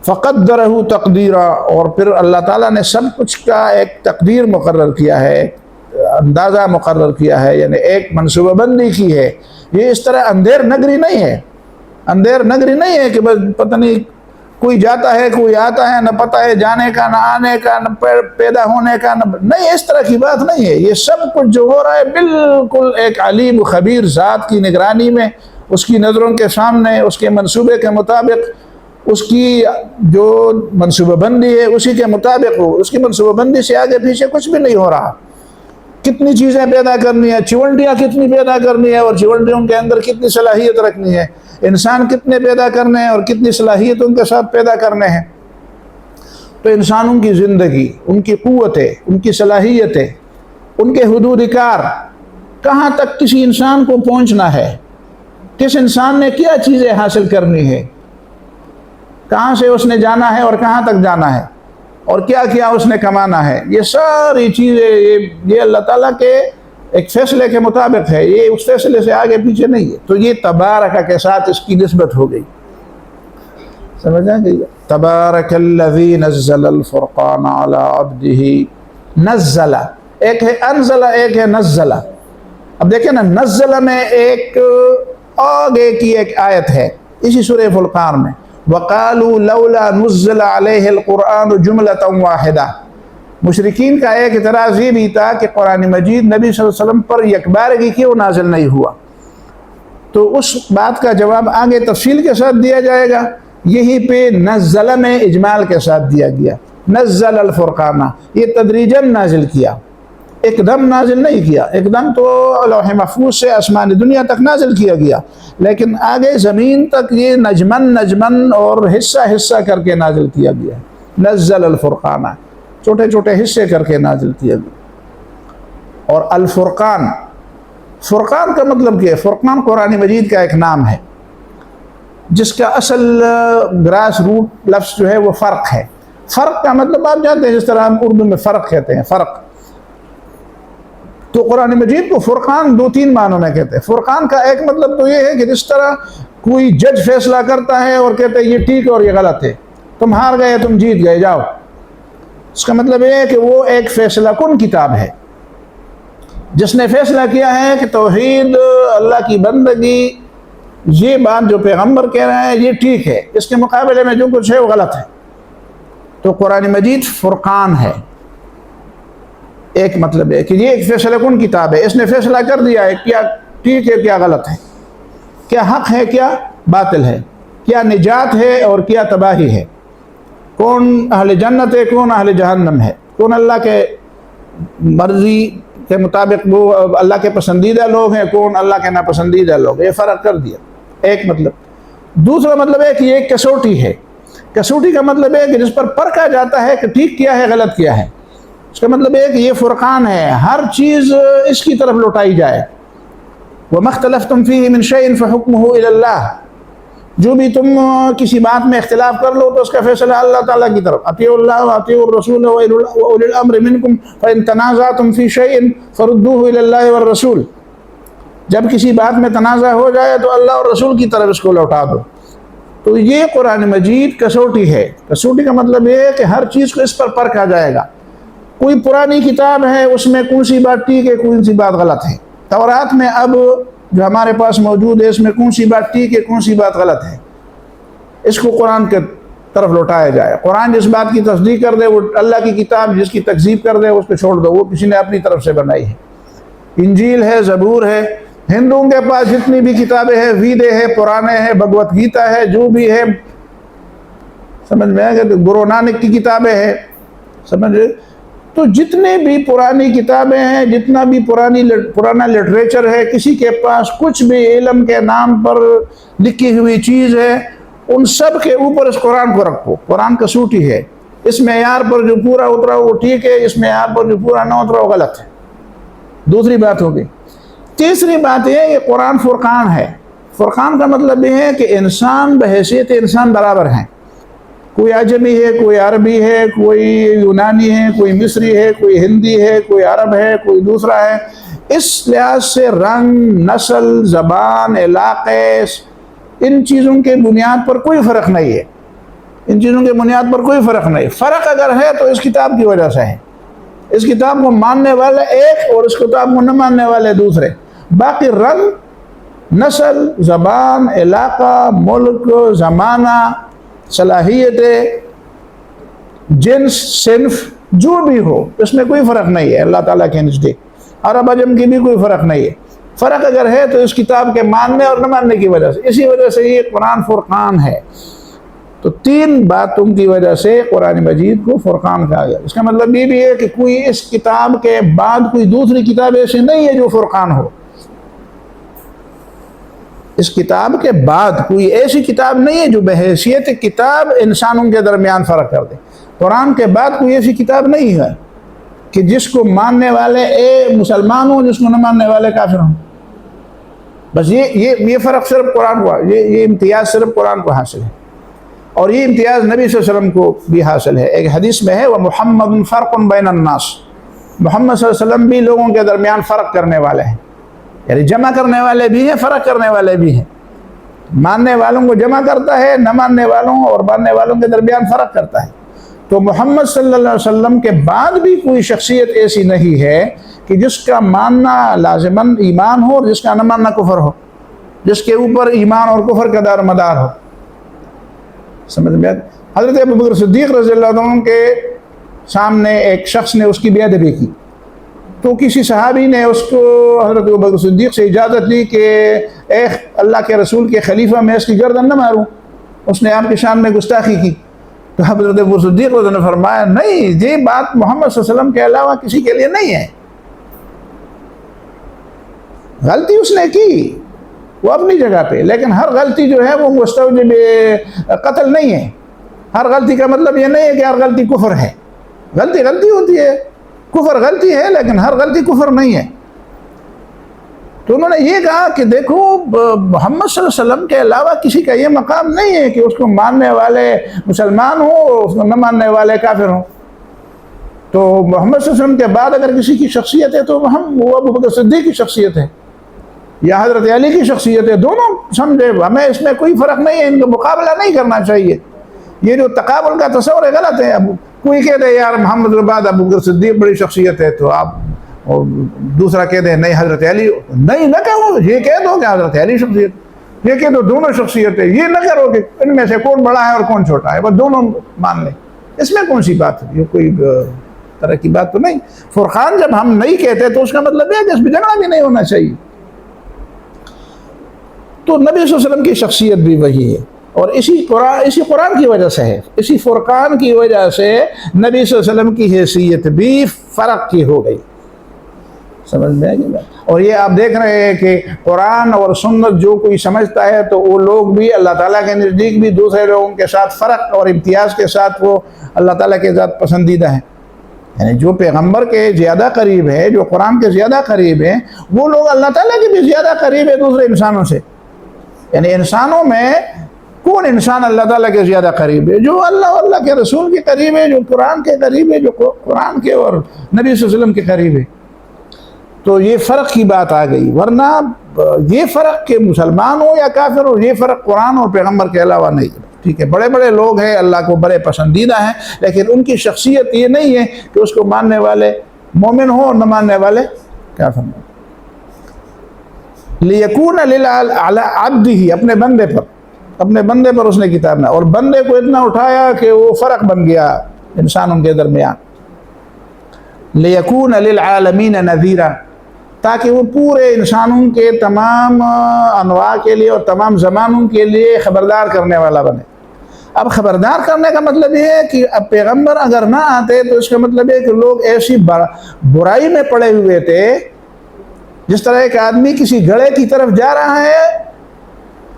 فقدرہ تقدیرا، اور پھر اللہ تعالیٰ نے سب کچھ کا ایک تقدیر مقرر کیا ہے، اندازہ مقرر کیا ہے، یعنی ایک منصوبہ بندی کی ہے۔ یہ اس طرح اندھیر نگری نہیں ہے، اندھیر نگری نہیں ہے کہ بس پتہ نہیں کوئی جاتا ہے کوئی آتا ہے، نہ پتہ ہے جانے کا نہ آنے کا نہ پیدا ہونے کا، نہیں، اس طرح کی بات نہیں ہے۔ یہ سب کچھ جو ہو رہا ہے بالکل ایک علیم و خبیر ذات کی نگرانی میں، اس کی نظروں کے سامنے، اس کے منصوبے کے مطابق، اس کی جو منصوبہ بندی ہے اسی کے مطابق ہو، اس کی منصوبہ بندی سے آگے پیچھے کچھ بھی نہیں ہو رہا۔ کتنی چیزیں پیدا کرنی ہے، چونٹیاں کتنی پیدا کرنی ہے اور چونٹیوں کے اندر کتنی صلاحیت رکھنی ہے، انسان کتنے پیدا کرنے ہیں اور کتنی صلاحیت ان کے ساتھ پیدا کرنے ہیں۔ تو انسانوں کی زندگی، ان کی قوتیں، ان کی صلاحیتیں، ان کے حدود کار، کہاں تک کسی انسان کو پہنچنا ہے، کس انسان نے کیا چیزیں حاصل کرنی ہے، کہاں سے اس نے جانا ہے اور کہاں تک جانا ہے، اور کیا کیا اس نے کمانا ہے، یہ ساری چیزیں یہ اللہ تعالیٰ کے ایک فیصلے کے مطابق ہے، یہ اس فیصلے سے آگے پیچھے نہیں ہے۔ تو یہ تبارک کے ساتھ اس کی نسبت ہو گئی، سمجھ آگئی؟ تبارک الذی نزل الفرقان علی عبدہ، نزل ایک ہے انزل، ایک ہے نزل۔ اب دیکھیں نا، نزل میں ایک آگے کی ایک آیت ہے اسی سورہ فرقان میں، وَقَالُوا لَوْلَا نُزِّلَ عَلَيْهِ الْقُرْآنُ جُمْلَةً وَاحِدَةً۔ مشرکین کا ایک اعتراض یہ بھی تھا کہ قرآن مجید نبی صلی اللہ علیہ وسلم پر یکبارگی کیوں نازل نہیں ہوا؟ تو اس بات کا جواب آگے تفصیل کے ساتھ دیا جائے گا۔ یہی پہ نزل میں اجمال کے ساتھ دیا گیا، نزل الفرقان، یہ تدریجاً نازل کیا، ایک دم نازل نہیں کیا۔ ایک دم تو لوح محفوظ سے آسمان دنیا تک نازل کیا گیا، لیکن آگے زمین تک یہ نجمن نجمن اور حصہ حصہ کر کے نازل کیا گیا۔ نزل الفرقان، چھوٹے چھوٹے حصے کر کے نازل کیا گیا۔ اور الفرقان، فرقان کا مطلب کیا ہے؟ فرقان قرآن مجید کا ایک نام ہے جس کا اصل گراس روٹ لفظ جو ہے وہ فرق ہے۔ فرق کا مطلب آپ جانتے ہیں، جس طرح ہم اردو میں فرق کہتے ہیں، فرق، تو قرآن مجید کو فرقان دو تین معنوں میں کہتے ہیں۔ فرقان کا ایک مطلب تو یہ ہے کہ جس طرح کوئی جج فیصلہ کرتا ہے اور کہتے ہیں یہ ٹھیک ہے اور یہ غلط ہے، تم ہار گئے، تم جیت گئے، جاؤ، اس کا مطلب یہ ہے کہ وہ ایک فیصلہ کن کتاب ہے جس نے فیصلہ کیا ہے کہ توحید، اللہ کی بندگی، یہ بات جو پیغمبر کہہ رہے ہیں یہ ٹھیک ہے، اس کے مقابلے میں جو کچھ ہے وہ غلط ہے۔ تو قرآن مجید فرقان ہے۔ ایک مطلب ہے کہ یہ ایک فیصلہ کن کتاب ہے، اس نے فیصلہ کر دیا ہے کیا ٹھیک ہے کیا غلط ہے، کیا حق ہے کیا باطل ہے، کیا نجات ہے اور کیا تباہی ہے، کون اہل جنت ہے کون اہل جہنم ہے، کون اللہ کے مرضی کے مطابق وہ اللہ کے پسندیدہ لوگ ہیں، کون اللہ کے ناپسندیدہ لوگ، یہ فرق کر دیا، ایک مطلب۔ دوسرا مطلب ہے کہ یہ ایک کسوٹی ہے۔ کسوٹی کا مطلب ہے کہ جس پر پرکھا جاتا ہے کہ ٹھیک کیا ہے غلط کیا ہے۔ اس کا مطلب ہے کہ یہ فرقان ہے، ہر چیز اس کی طرف لوٹائی جائے۔ وَمَا اخْتَلَفْتُمْ فِيهِ مِنْ شَيْءٍ فَحُكْمُهُ إِلَى اللَّهِ، جو بھی تم کسی بات میں اختلاف کر لو تو اس کا فیصلہ اللہ تعالیٰ کی طرف۔ اطیعوا اللہ واطیعوا الرسول وَأُولِي الْأَمْرِ مِنْكُمْ فَإِنْ تَنَازَعْتُمْ فِي شَيْءٍ فَرُدُّوهُ إِلَى اللَّهِ وَالرَّسُولِ، جب کسی بات میں تنازع ہو جائے تو اللہ اور رسول کی طرف اس کو لوٹا دو۔ تو یہ قرآن مجید کسوٹی ہے۔ کسوٹی کا مطلب یہ ہے کہ ہر چیز کو اس پر پرکھا جائے گا۔ کوئی پرانی کتاب ہے، اس میں کون سی بات ٹھیک ہے کون سی بات غلط ہے۔ تورات میں اب جو ہمارے پاس موجود ہے اس میں کون سی بات ٹھیک ہے کون سی بات غلط ہے، اس کو قرآن کے طرف لوٹایا جائے۔ قرآن جس بات کی تصدیق کر دے وہ اللہ کی کتاب، جس کی تکذیب کر دے اس کو چھوڑ دو، وہ کسی نے اپنی طرف سے بنائی ہے۔ انجیل ہے، زبور ہے، ہندوؤں کے پاس جتنی بھی کتابیں ہیں، ویدے ہے، پرانے ہیں، بھگوت گیتا ہے، جو بھی ہے، سمجھ میں آئے گا، گرو نانک کی کتابیں ہیں، سمجھ رہے؟ تو جتنے بھی پرانی کتابیں ہیں، جتنا بھی پرانا لٹریچر ہے، کسی کے پاس کچھ بھی علم کے نام پر لکھی ہوئی چیز ہے، ان سب کے اوپر اس قرآن کو رکھو۔ قرآن کسوٹی ہے، اس معیار پر جو پورا اترا وہ ٹھیک ہے، اس معیار پر جو پورا نہ اترا وہ غلط ہے۔ دوسری بات ہوگی۔ تیسری بات یہ ہے کہ قرآن فرقان ہے۔ فرقان کا مطلب یہ ہے کہ انسان بحیثیت انسان برابر ہیں، کوئی عجمی ہے، کوئی عربی ہے، کوئی یونانی ہے، کوئی مصری ہے، کوئی ہندی ہے، کوئی عرب ہے، کوئی دوسرا ہے۔ اس لحاظ سے رنگ، نسل، زبان، علاقے، ان چیزوں کے بنیاد پر کوئی فرق نہیں ہے۔ ان چیزوں کی بنیاد پر کوئی فرق نہیں. فرق اگر ہے تو اس کتاب کی وجہ سے ہے. اس کتاب کو ماننے والے ایک اور اس کتاب کو نہ ماننے والے دوسرے. باقی رنگ، نسل، زبان، علاقہ، ملک، زمانہ، صلاحیتیں، جنس، صنف، جو بھی ہو اس میں کوئی فرق نہیں ہے اللہ تعالیٰ کے نزدیک. عرب عجم کی بھی کوئی فرق نہیں ہے. فرق اگر ہے تو اس کتاب کے ماننے اور نہ ماننے کی وجہ سے. اسی وجہ سے یہ قرآن فرقان ہے. تو 3 باتوں کی وجہ سے قرآن مجید کو فرقان کہا گیا. اس کا مطلب یہ بھی ہے کہ کوئی اس کتاب کے بعد کوئی دوسری کتاب ایسی نہیں ہے جو فرقان ہو. اس کتاب کے بعد کوئی ایسی کتاب نہیں ہے جو بحیثیت کتاب انسانوں کے درمیان فرق کر دے. قرآن کے بعد کوئی ایسی کتاب نہیں ہے کہ جس کو ماننے والے مسلمان ہوں، جس کو نہ ماننے والے کافر ہوں. بس یہ فرق صرف قرآن کو، یہ امتیاز صرف قرآن کو حاصل ہے. اور یہ امتیاز نبی صلی اللہ علیہ وسلم کو بھی حاصل ہے. ایک حدیث میں ہے وَمُحَمَّدٌ فَرْقٌ بَيْنَ النَّاسِ، محمد صلی اللہ علیہ وسلم بھی لوگوں کے درمیان فرق کرنے والے ہیں. یعنی جمع کرنے والے بھی ہیں، فرق کرنے والے بھی ہیں. ماننے والوں کو جمع کرتا ہے، نہ ماننے والوں اور ماننے والوں کے درمیان فرق کرتا ہے. تو محمد صلی اللہ علیہ وسلم کے بعد بھی کوئی شخصیت ایسی نہیں ہے کہ جس کا ماننا لازماً ایمان ہو اور جس کا نہ ماننا کفر ہو، جس کے اوپر ایمان اور کفر کا دار مدار ہو. سمجھ میں؟ حضرت ابوبکر صدیق رضی اللہ عنہ کے سامنے ایک شخص نے اس کی بے ادبی کی، تو کسی صحابی نے اس کو حضرت ابوبکر صدیق سے اجازت لی کہ اے اللہ کے رسول کے خلیفہ میں اس کی گردن نہ ماروں، اس نے آپ کی شان میں گستاخی کی. تو حضرت ابوبکر صدیق رضی اللہ عنہ نے فرمایا نہیں، یہ بات محمد صلی اللہ علیہ وسلم کے علاوہ کسی کے لیے نہیں ہے. غلطی اس نے کی وہ اپنی جگہ پہ، لیکن ہر غلطی جو ہے وہ مستوجب قتل نہیں ہے. ہر غلطی کا مطلب یہ نہیں ہے کہ ہر غلطی کفر ہے. غلطی غلطی ہوتی ہے، کفر غلطی ہے، لیکن ہر غلطی کفر نہیں ہے. تو انہوں نے یہ کہا کہ دیکھو محمد صلی اللہ علیہ وسلم کے علاوہ کسی کا یہ مقام نہیں ہے کہ اس کو ماننے والے مسلمان ہوں اور اس کو نہ ماننے والے کافر ہوں. تو محمد صلی اللہ علیہ وسلم کے بعد اگر کسی کی شخصیت ہے تو وہ ابوبکر صدیق کی شخصیت ہے یا حضرت علی کی شخصیت ہے. دونوں سمجھے، ہمیں اس میں کوئی فرق نہیں ہے، ان کا مقابلہ نہیں کرنا چاہیے. یہ جو تقابل کا تصور ہے غلط ہے. اب کوئی کہہ دے یار محمد کے بعد ابوبکر صدیق بڑی شخصیت ہے تو آپ دوسرا کہہ دیں نہیں حضرت علی، نہیں نہ کہو. یہ کہہ دو کہ حضرت علی شخصیت، یہ کہہ دو دونوں شخصیت ہے. یہ نہ کرو کہ ان میں سے کون بڑا ہے اور کون چھوٹا ہے، بس دونوں مان لیں. اس میں کون سی بات ہے؟ یہ کوئی طرح کی بات تو نہیں. فرقان جب ہم نہیں کہتے تو اس کا مطلب ہے کہ اس میں جھگڑا بھی نہیں ہونا چاہیے. تو نبی صلی اللہ علیہ وسلم کی شخصیت بھی وہی ہے اور اسی قرآن کی وجہ سے ہے. اسی فرقان کی وجہ سے نبی صلی اللہ علیہ وسلم کی حیثیت بھی فرق کی ہو گئی. سمجھ میں آئی بات؟ اور یہ آپ دیکھ رہے ہیں کہ قرآن اور سنت جو کوئی سمجھتا ہے تو وہ لوگ بھی اللہ تعالیٰ کے نزدیک بھی دوسرے لوگوں کے ساتھ فرق اور امتیاز کے ساتھ وہ اللہ تعالیٰ کے ذات پسندیدہ ہیں. یعنی جو پیغمبر کے زیادہ قریب ہے، جو قرآن کے زیادہ قریب ہیں، وہ لوگ اللہ تعالیٰ کے بھی زیادہ قریب ہے دوسرے انسانوں سے. یعنی انسانوں میں کون انسان اللہ تعالیٰ کے زیادہ قریب ہے؟ جو اللہ اور اللہ کے رسول کے قریب ہے، جو قرآن کے قریب ہے، جو قرآن کے اور نبی صلی اللہ علیہ وسلم کے قریب ہے. تو یہ فرق کی بات آ گئی. ورنہ یہ فرق کہ مسلمان ہو یا کافر ہو، یہ فرق قرآن اور پیغمبر کے علاوہ نہیں ہے. ٹھیک ہے، بڑے بڑے لوگ ہیں، اللہ کو بڑے پسندیدہ ہیں، لیکن ان کی شخصیت یہ نہیں ہے کہ اس کو ماننے والے مومن ہوں اور نہ ماننے والے کافر ہوں. لِيَكُونَ عَلَىٰ عَبْدِهِ، اپنے بندے پر اس نے کتاب نہ، اور بندے کو اتنا اٹھایا کہ وہ فرق بن گیا انسانوں کے درمیان. لِيَكُونَ لِلْعَالَمِينَ نَذِيرًا، تاکہ وہ پورے انسانوں کے تمام انواع کے لیے اور تمام زمانوں کے لیے خبردار کرنے والا بنے. اب خبردار کرنے کا مطلب یہ ہے کہ اب پیغمبر اگر نہ آتے تو اس کا مطلب ہے کہ لوگ ایسی برائی میں پڑے ہوئے تھے، جس طرح ایک آدمی کسی گڑھے کی طرف جا رہا ہے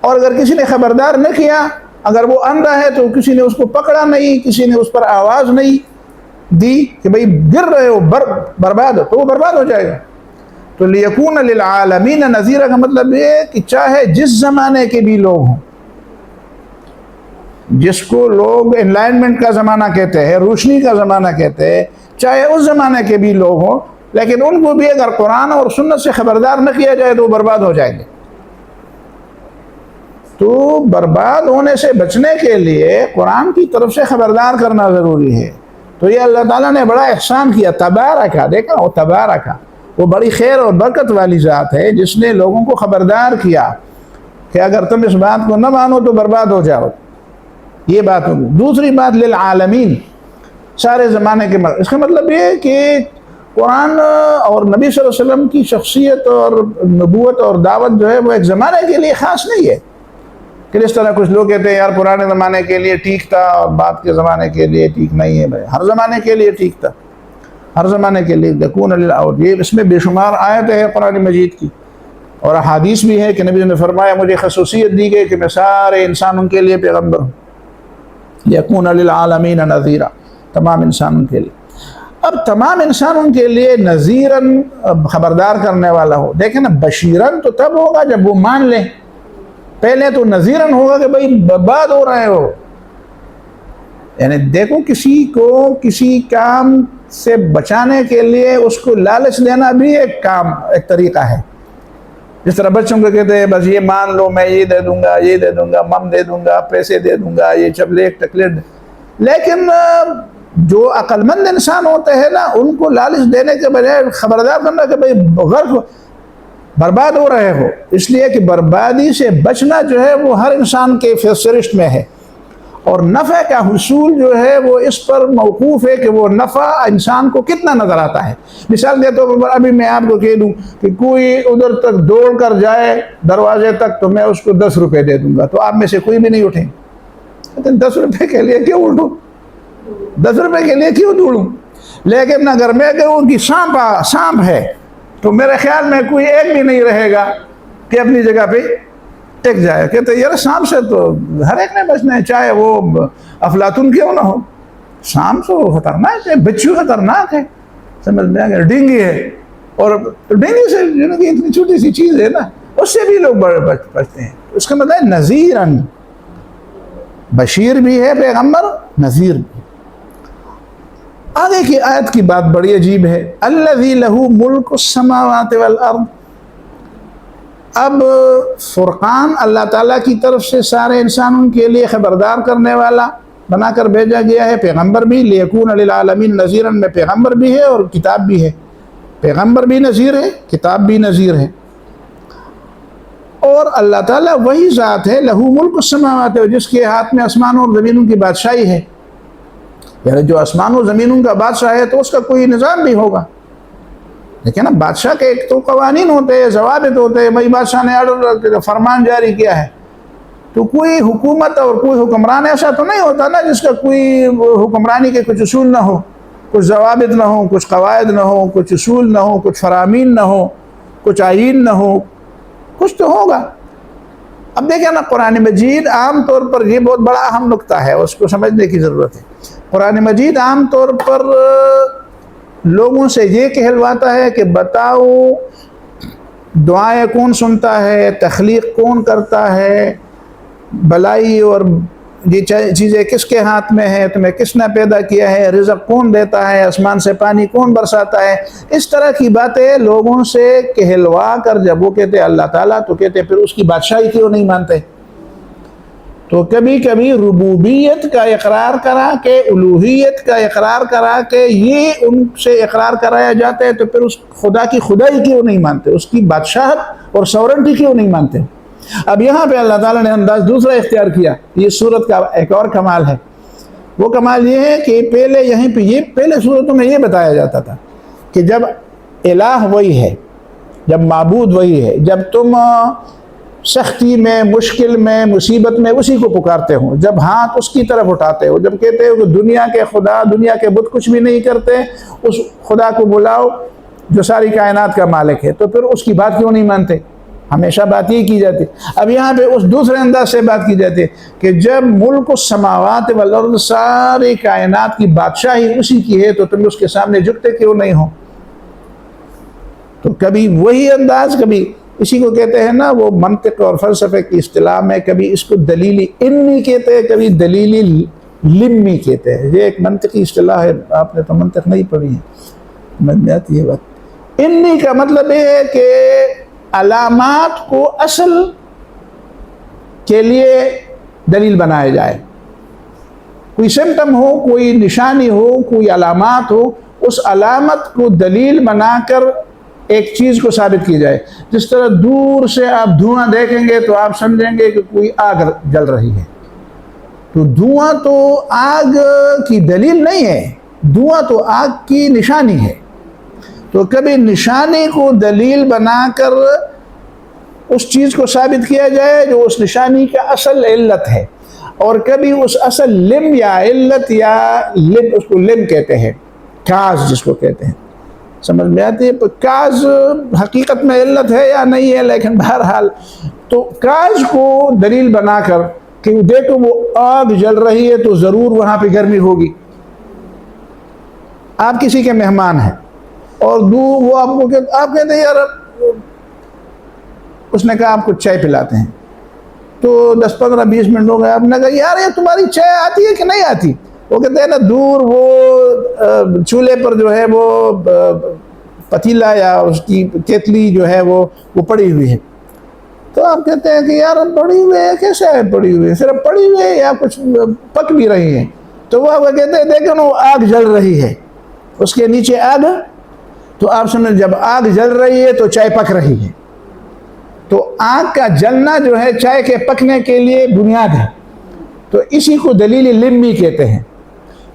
اور اگر کسی نے خبردار نہ کیا، اگر وہ اندھا ہے تو کسی نے اس کو پکڑا نہیں، کسی نے اس پر آواز نہیں دی کہ بھئی گر رہے ہو، برباد ہو، تو وہ برباد ہو جائے گا. تو لِيَكُونَ لِلْعَالَمِينَ نَذِيرًا کا مطلب یہ ہے کہ چاہے جس زمانے کے بھی لوگ ہوں، جس کو لوگ انلائنمنٹ کا زمانہ کہتے ہیں، روشنی کا زمانہ کہتے ہیں، چاہے اس زمانے کے بھی لوگ ہوں، لیکن ان کو بھی اگر قرآن اور سنت سے خبردار نہ کیا جائے تو وہ برباد ہو جائیں گے. تو برباد ہونے سے بچنے کے لیے قرآن کی طرف سے خبردار کرنا ضروری ہے. تو یہ اللہ تعالیٰ نے بڑا احسان کیا. تبارکا، دیکھا وہ تبارکا، وہ بڑی خیر اور برکت والی ذات ہے جس نے لوگوں کو خبردار کیا کہ اگر تم اس بات کو نہ مانو تو برباد ہو جاؤ. یہ بات ہوگی. دوسری بات للعالمین، سارے زمانے کے اس کا مطلب یہ ہے کہ قرآن اور نبی صلی اللہ علیہ وسلم کی شخصیت اور نبوت اور دعوت جو ہے وہ ایک زمانے کے لیے خاص نہیں ہے کہ اس طرح کچھ لوگ کہتے ہیں یار پرانے زمانے کے لیے ٹھیک تھا اور بعد کے زمانے کے لیے ٹھیک نہیں ہے. بھائی ہر زمانے کے لیے ٹھیک تھا، ہر زمانے کے لیے یکون اور یہ اس میں بے شمار آیتیں ہیں قرآن مجید کی، اور احادیث بھی ہے کہ نبی نے فرمایا مجھے خصوصیت دی گئی کہ میں سارے انسانوں کے لیے پیغمبر ہوں. یکون للعالمین نذیرا، تمام انسانوں کے لیے. اب تمام انسانوں کے لیے نذیراً خبردار کرنے والا ہو. دیکھیں نا، بشیراً تو تب ہوگا جب وہ مان لیں. پہلے تو نذیراً ہوگا کہ بھائی برباد ہو رہے ہو. یعنی دیکھو، کسی کو کسی کام سے بچانے کے لیے اس کو لالچ دینا بھی ایک کام، ایک طریقہ ہے. جس طرح بچوں کو کہتے ہیں بس یہ مان لو، میں یہ دے دوں گا، یہ دے دوں گا، مم دے دوں گا، پیسے دے دوں گا، یہ چاکلیٹ. لیکن جو عقل مند انسان ہوتے ہیں نا، ان کو لالچ دینے کے بجائے خبردار کرنا کہ بھائی غرق برباد ہو رہے ہو. اس لیے کہ بربادی سے بچنا جو ہے وہ ہر انسان کے فہرست میں ہے، اور نفع کا حصول جو ہے وہ اس پر موقوف ہے کہ وہ نفع انسان کو کتنا نظر آتا ہے. مثال دیتا ہوں، ابھی میں آپ کو کہہ دوں کہ کوئی ادھر تک دوڑ کر جائے دروازے تک تو میں اس کو 10 روپے دے دوں گا، تو آپ میں سے کوئی بھی نہیں اٹھیں. 10 روپے کے لیے کیوں اٹھوں؟ 10 روپے کے لیے کیوں دوڑوں؟ لیکن اگر میں کہوں کہ سانپ ہے تو میرے خیال میں کوئی ایک بھی نہیں رہے گا کہ اپنی جگہ پہ ٹک جائے. کہتے یار سانپ سے تو ہر ایک نے بچنا ہے، چاہے وہ افلاطون کیوں نہ ہو. سانپ تو خطرناک ہے، بچو خطرناک ہے، سمجھ میں آ گیا. ڈینگی ہے، اور ڈینگی سے اتنی چھوٹی سی چیز ہے نا، اس سے بھی لوگ بچتے ہیں. اس کا مطلب ہے نذیراً، بشیر بھی ہے پیغمبر، نذیر بھی. آگے کی آیت کی بات بڑی عجیب ہے. الذی لہ ملک السماوات والارض. اب فرقان اللہ تعالیٰ کی طرف سے سارے انسانوں کے لیے خبردار کرنے والا بنا کر بھیجا گیا ہے. پیغمبر بھی لیکون للعالمین نذیراً میں پیغمبر بھی ہے اور کتاب بھی ہے. پیغمبر بھی نذیر ہے، کتاب بھی نذیر ہے. اور اللہ تعالیٰ وہی ذات ہے لہ ملک السماوات، جس کے ہاتھ میں آسمانوں اور زمینوں کی بادشاہی ہے. یعنی جو آسمان و زمینوں کا بادشاہ ہے تو اس کا کوئی نظام بھی ہوگا. لیکن اب بادشاہ کے ایک تو قوانین ہوتے ہیں، ضوابط ہوتے ہیں. بھائی بادشاہ نے آرڈر فرمان جاری کیا ہے، تو کوئی حکومت اور کوئی حکمران ایسا تو نہیں ہوتا نا جس کا کوئی حکمرانی کے کچھ اصول نہ ہو، کچھ ضوابط نہ ہو، کچھ قواعد نہ ہو، کچھ اصول نہ ہو، کچھ فرامین نہ ہو، کچھ آئین نہ ہو. کچھ تو ہوگا. اب دیکھیں نا، قرآن مجید عام طور پر یہ بہت بڑا اہم نقطہ ہے، اس کو سمجھنے کی ضرورت ہے. قرآن مجید عام طور پر لوگوں سے یہ کہلواتا ہے کہ بتاؤ دعائیں کون سنتا ہے، تخلیق کون کرتا ہے، بلائی اور یہ چیزیں کس کے ہاتھ میں ہیں، تمہیں کس نے پیدا کیا ہے، رزق کون دیتا ہے، آسمان سے پانی کون برساتا ہے. اس طرح کی باتیں لوگوں سے کہلوا کر جب وہ کہتے ہیں اللہ تعالیٰ، تو کہتے پھر اس کی بادشاہی کیوں نہیں مانتے. تو کبھی کبھی ربوبیت کا اقرار کرا کے، الوہیت کا اقرار کرا کے یہ ان سے اقرار کرایا جاتا ہے، تو پھر اس خدا کی خدائی کیوں نہیں مانتے، اس کی بادشاہت اور سورنٹی کیوں نہیں مانتے. اب یہاں پہ اللہ تعالیٰ نے انداز دوسرا اختیار کیا. یہ صورت کا ایک اور کمال ہے. وہ کمال یہ ہے کہ پہلے یہیں پہ پہلے صورتوں میں یہ بتایا جاتا تھا کہ جب الہ وہی ہے، جب معبود وہی ہے، جب تم سختی میں، مشکل میں، مصیبت میں اسی کو پکارتے ہو، جب ہاتھ اس کی طرف اٹھاتے ہو، جب کہتے ہو کہ دنیا کے خدا، دنیا کے بت کچھ بھی نہیں کرتے، اس خدا کو بلاؤ جو ساری کائنات کا مالک ہے، تو پھر اس کی بات کیوں نہیں مانتے. ہمیشہ بات یہ کی جاتی. اب یہاں پہ اس دوسرے انداز سے بات کی جاتی ہے کہ جب ملک السماوات والارض، ساری کائنات کی بادشاہی اسی کی ہے، تو تم اس کے سامنے جھکتے کیوں نہیں ہو. تو کبھی وہی انداز، کبھی اسی کو کہتے ہیں نا وہ منطق اور فلسفے کی اصطلاح میں کبھی اس کو دلیلی علمی کہتے ہیں، کبھی دلیلی لمی کہتے ہیں. یہ ایک منطقی اصطلاح ہے، آپ نے تو منطق نہیں پڑھی ہے، سمجھ میں آتی ہے بات. علمی کا مطلب یہ ہے کہ علامات کو اصل کے لیے دلیل بنایا جائے. کوئی سمٹم ہو، کوئی نشانی ہو، کوئی علامات ہو، اس علامت کو دلیل بنا کر ایک چیز کو ثابت کی جائے. جس طرح دور سے آپ دھواں دیکھیں گے تو آپ سمجھیں گے کہ کوئی آگ جل رہی ہے. تو دھواں تو آگ کی دلیل نہیں ہے، دھواں تو آگ کی نشانی ہے. تو کبھی نشانی کو دلیل بنا کر اس چیز کو ثابت کیا جائے جو اس نشانی کا اصل علت ہے، اور کبھی اس اصل لم یا علت یا لم، اس کو لم کہتے ہیں، کاز جس کو کہتے ہیں، سمجھ میں آتی ہے. کاز حقیقت میں علت ہے یا نہیں ہے، لیکن بہرحال تو کاز کو دلیل بنا کر کہ دیکھو وہ آگ جل رہی ہے تو ضرور وہاں پہ گرمی ہوگی. آپ کسی کے مہمان ہیں اور وہ آپ کہتے ہیں یار، اس نے کہا آپ کو چائے پلاتے ہیں، تو 10-15-20 منٹ ہو گئے. آپ نے کہا یار یہ تمہاری چائے آتی ہے کہ نہیں آتی؟ وہ کہتے ہیں نا دور وہ چولہے پر جو ہے وہ پتیلا یا اس کی کیتلی جو ہے وہ پڑی ہوئی ہے. تو آپ کہتے ہیں کہ یار پڑی ہوئی ہے، کیسے ہے پڑی ہوئی ہے؟ صرف پڑی ہوئی ہے یا کچھ پک بھی رہی ہے؟ تو وہ کہتے ہیں دیکھو نا آگ جل رہی ہے، اس کے نیچے آگ. تو آپ سمجھ جب آگ جل رہی ہے تو چائے پک رہی ہے. تو آگ کا جلنا جو ہے چائے کے پکنے کے لیے بنیاد ہے. تو اسی کو دلیل لمی کہتے ہیں